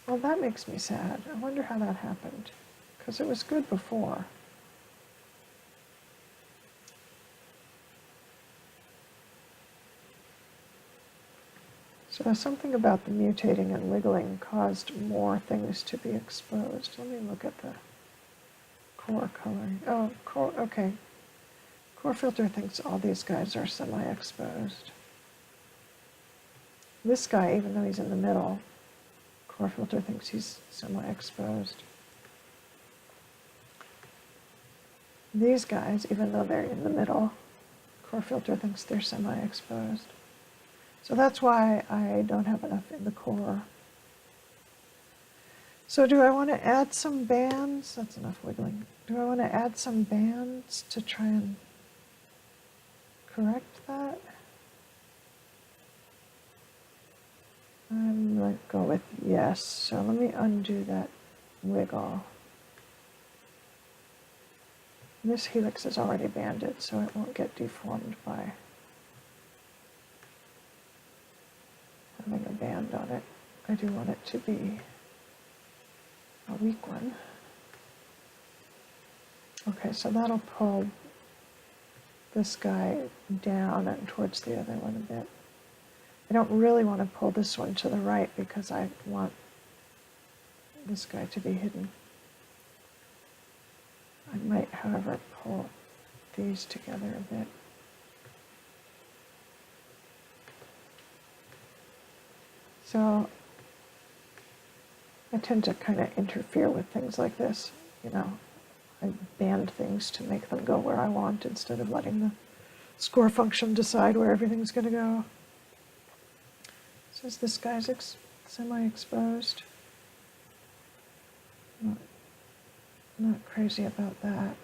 Well, that makes me sad. I wonder how that happened, because it was good before. So something about the mutating and wiggling caused more things to be exposed. Let me look at the core coloring. Oh, core, okay. Core filter thinks all these guys are semi-exposed. This guy, even though he's in the middle, core filter thinks he's semi-exposed. These guys, even though they're in the middle, core filter thinks they're semi-exposed. So that's why I don't have enough in the core. So do I want to add some bands? That's enough wiggling. Do I want to add some bands to try and correct that? I'm going to go with yes. So let me undo that wiggle. This helix is already banded, so it won't get deformed by having a band on it. I do want it to be a weak one. Okay, so that'll pull this guy down and towards the other one a bit. I don't really want to pull this one to the right because I want this guy to be hidden. I might, however, pull these together a bit. So I tend to kind of interfere with things like this, you know. I band things to make them go where I want instead of letting the score function decide where everything's going to go. Says this guy's semi-exposed. Not crazy about that.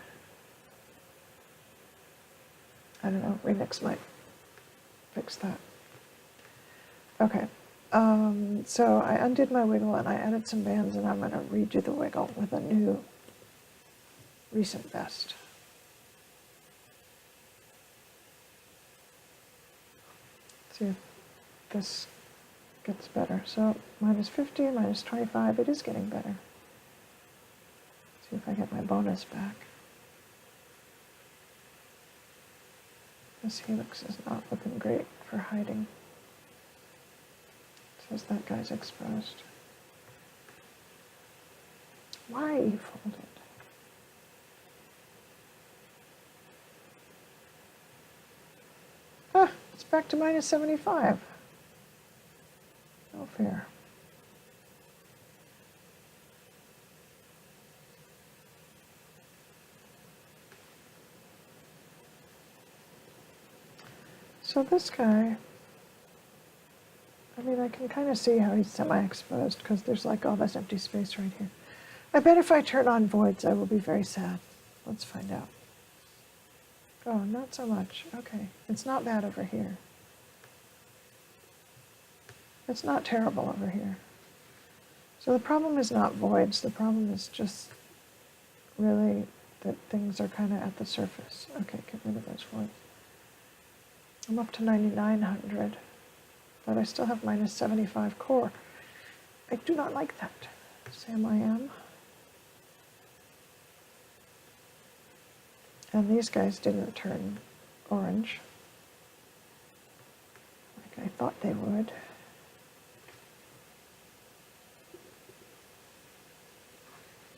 I don't know, remix might fix that. Okay, so I undid my wiggle and I added some bands, and I'm going to redo the wiggle with a new recent best. See if this gets better. So minus 50, minus 25, it is getting better. See if I get my bonus back. This helix is not looking great for hiding. Says that guy's exposed. Why you folded? Ah, it's back to minus 75. No fair. So this guy mean, I can kind of see how he's semi-exposed because there's like all this empty space right here. I bet if I turn on voids, I will be very sad. Let's find out. Oh, not so much. Okay, it's not bad over here. It's not terrible over here. So the problem is not voids. The problem is just really that things are kind of at the surface. Okay, get rid of those voids. I'm up to 9,900, but I still have minus 75 core. I do not like that. Sam, I am. And these guys didn't turn orange like I thought they would.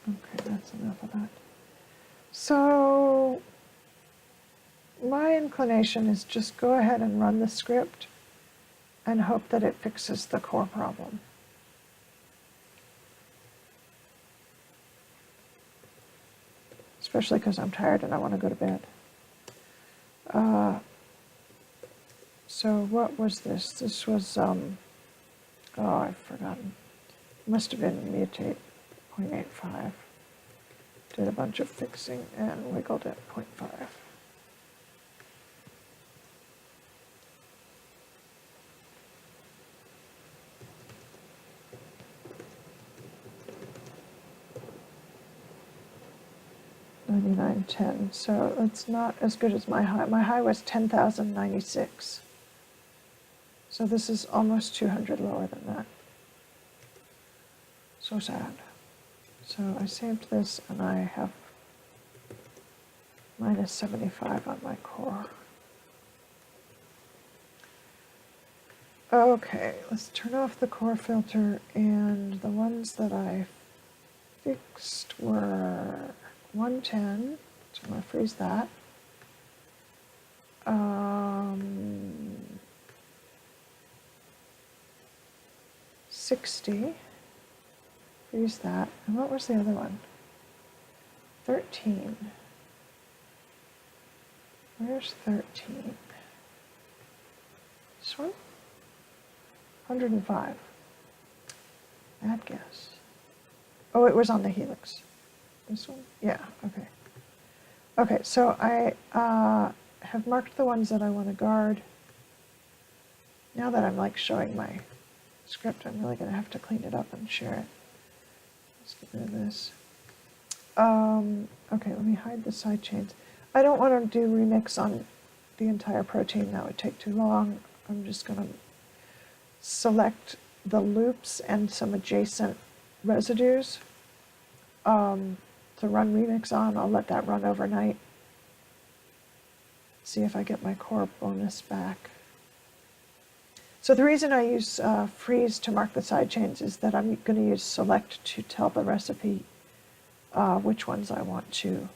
Okay, that's enough of that. So my inclination is just go ahead and run the script and hope that it fixes the core problem. Especially because I'm tired and I want to go to bed. So what was this? This was, oh, I've forgotten. Must have been mutate 0.85. Did a bunch of fixing and wiggled at 0.5. $99.10. So it's not as good as my high. My high was 10,096. So this is almost 200 lower than that. So sad. So I saved this and I have minus 75 on my core. Okay, let's turn off the core filter, and the ones that I fixed were 110, so I'm going to freeze that. 60, freeze that. And what was the other one? 13. Where's 13? This one? 105. Bad guess. Oh, it was on the helix. This one? Yeah, okay. Okay, so I have marked the ones that I want to guard. Now that I'm like showing my script, I'm really going to have to clean it up and share it. Let's get rid of this. Okay, let me hide the side chains. I don't want to do remix on the entire protein. That would take too long. I'm just going to select the loops and some adjacent residues to run remix on. I'll let that run overnight. See if I get my core bonus back. So the reason I use freeze to mark the side chains is that I'm going to use select to tell the recipe which ones I want to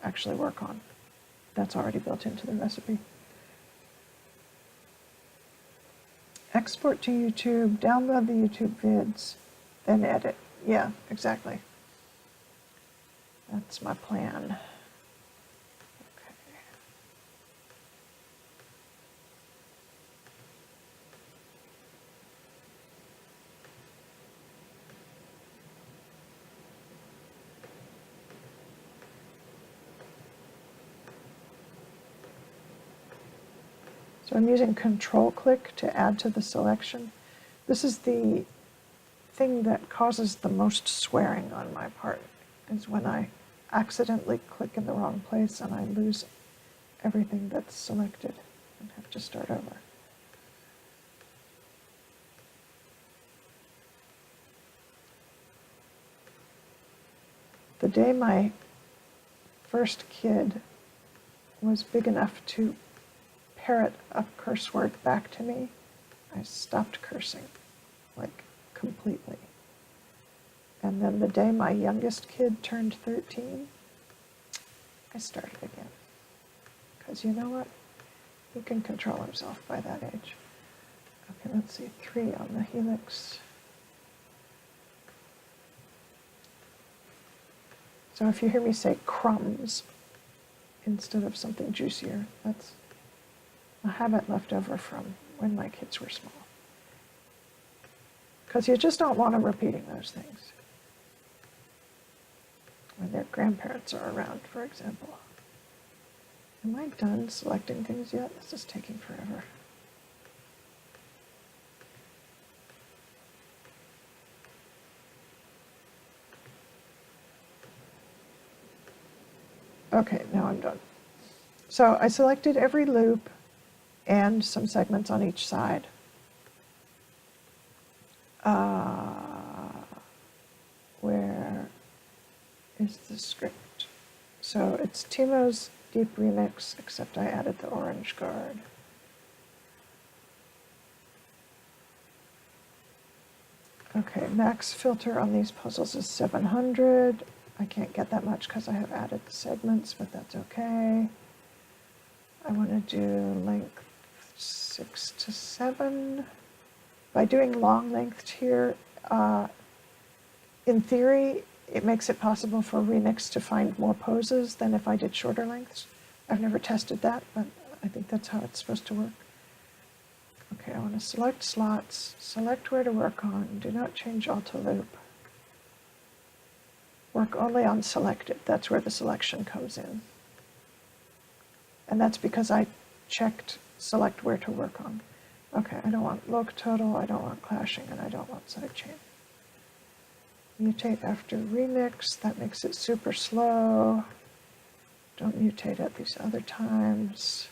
actually work on. That's already built into the recipe. Export to YouTube, download the YouTube vids, then edit. Yeah, exactly. That's my plan. Okay. So I'm using Control-click to add to the selection. This is the thing that causes the most swearing on my part, is when I accidentally click in the wrong place and I lose everything that's selected and have to start over. The day my first kid was big enough to parrot a curse word back to me, I stopped cursing, like completely. And then the day my youngest kid turned 13, I started again. Because you know what? He can control himself by that age. Okay, let's see, 3 on the helix. So if you hear me say crumbs instead of something juicier, that's a habit left over from when my kids were small. because you just don't want them repeating those things when their grandparents are around, for example. Am I done selecting things yet? This is taking forever. Okay, now I'm done. So I selected every loop and some segments on each side. Where is the script? So it's Timo's Deep Remix, except I added the orange guard. Okay, max filter on these puzzles is 700. I can't get that much because I have added the segments, but that's okay. I want to do length 6 to 7. By doing long length here, in theory, it makes it possible for Remix to find more poses than if I did shorter lengths. I've never tested that, but I think that's how it's supposed to work. Okay, I want to select slots, select where to work on, do not change all to loop. Work only on selected, that's where the selection comes in. And that's because I checked select where to work on. Okay, I don't want loc total, I don't want clashing, and I don't want sidechain. Mutate after remix, that makes it super slow. Don't mutate at these other times.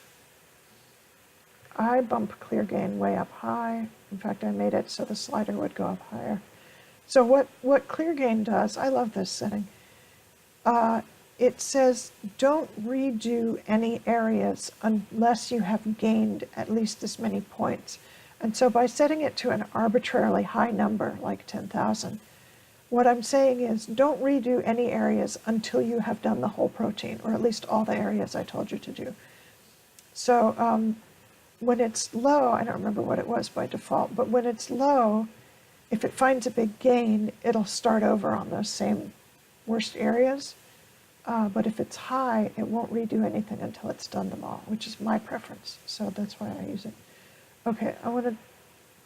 I bump clear gain way up high. In fact, I made it so the slider would go up higher. So what clear gain does, I love this setting. It says don't redo any areas unless you have gained at least this many points. And so by setting it to an arbitrarily high number, like 10,000, what I'm saying is don't redo any areas until you have done the whole protein, or at least all the areas I told you to do. So when it's low, I don't remember what it was by default, but when it's low, if it finds a big gain, it'll start over on those same worst areas. But if it's high, it won't redo anything until it's done them all, which is my preference. So that's why I use it. Okay, I want to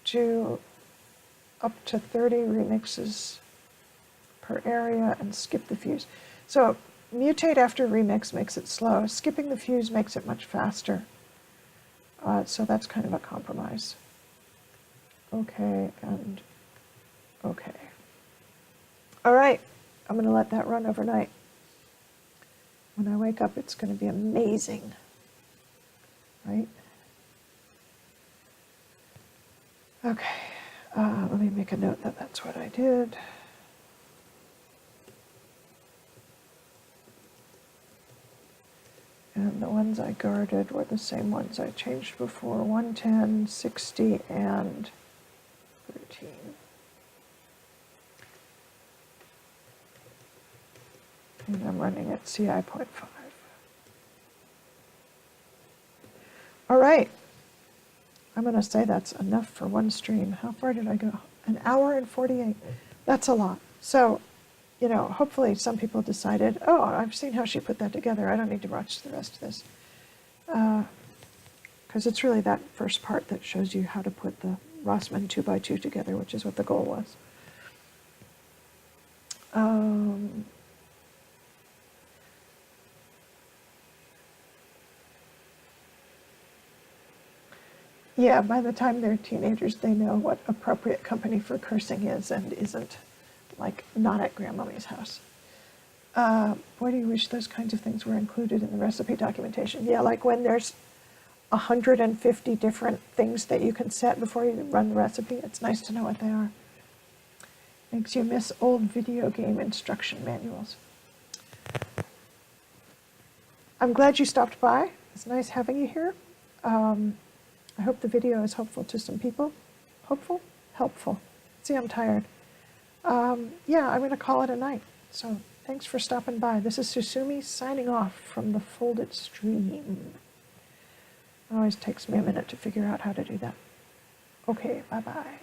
do up to 30 remixes per area and skip the fuse. So mutate after remix makes it slow. Skipping the fuse makes it much faster. So that's kind of a compromise. Okay, and okay. All right, I'm going to let that run overnight. When I wake up, it's going to be amazing, right? Okay, let me make a note that that's what I did. And the ones I guarded were the same ones I changed before, 110, 60, and 13. And I'm running at CI 0.5. All right. I'm going to say that's enough for one stream. How far did I go? An hour and 48. That's a lot. So, you know, hopefully some people decided, oh, I've seen how she put that together. I don't need to watch the rest of this. Because it's really that first part that shows you how to put the Rossmann 2x2 together, which is what the goal was. Yeah, by the time they're teenagers, they know what appropriate company for cursing is and isn't, like not at Grandmommy's house. Boy, do you wish those kinds of things were included in the recipe documentation. Yeah, like when there's 150 different things that you can set before you run the recipe, it's nice to know what they are. Makes you miss old video game instruction manuals. I'm glad you stopped by. It's nice having you here. I hope the video is helpful to some people. Hopeful? Helpful. See, I'm tired. Yeah, I'm going to call it a night. So thanks for stopping by. This is Susumi signing off from the Foldit stream. It always takes me a minute to figure out how to do that. Okay, bye-bye.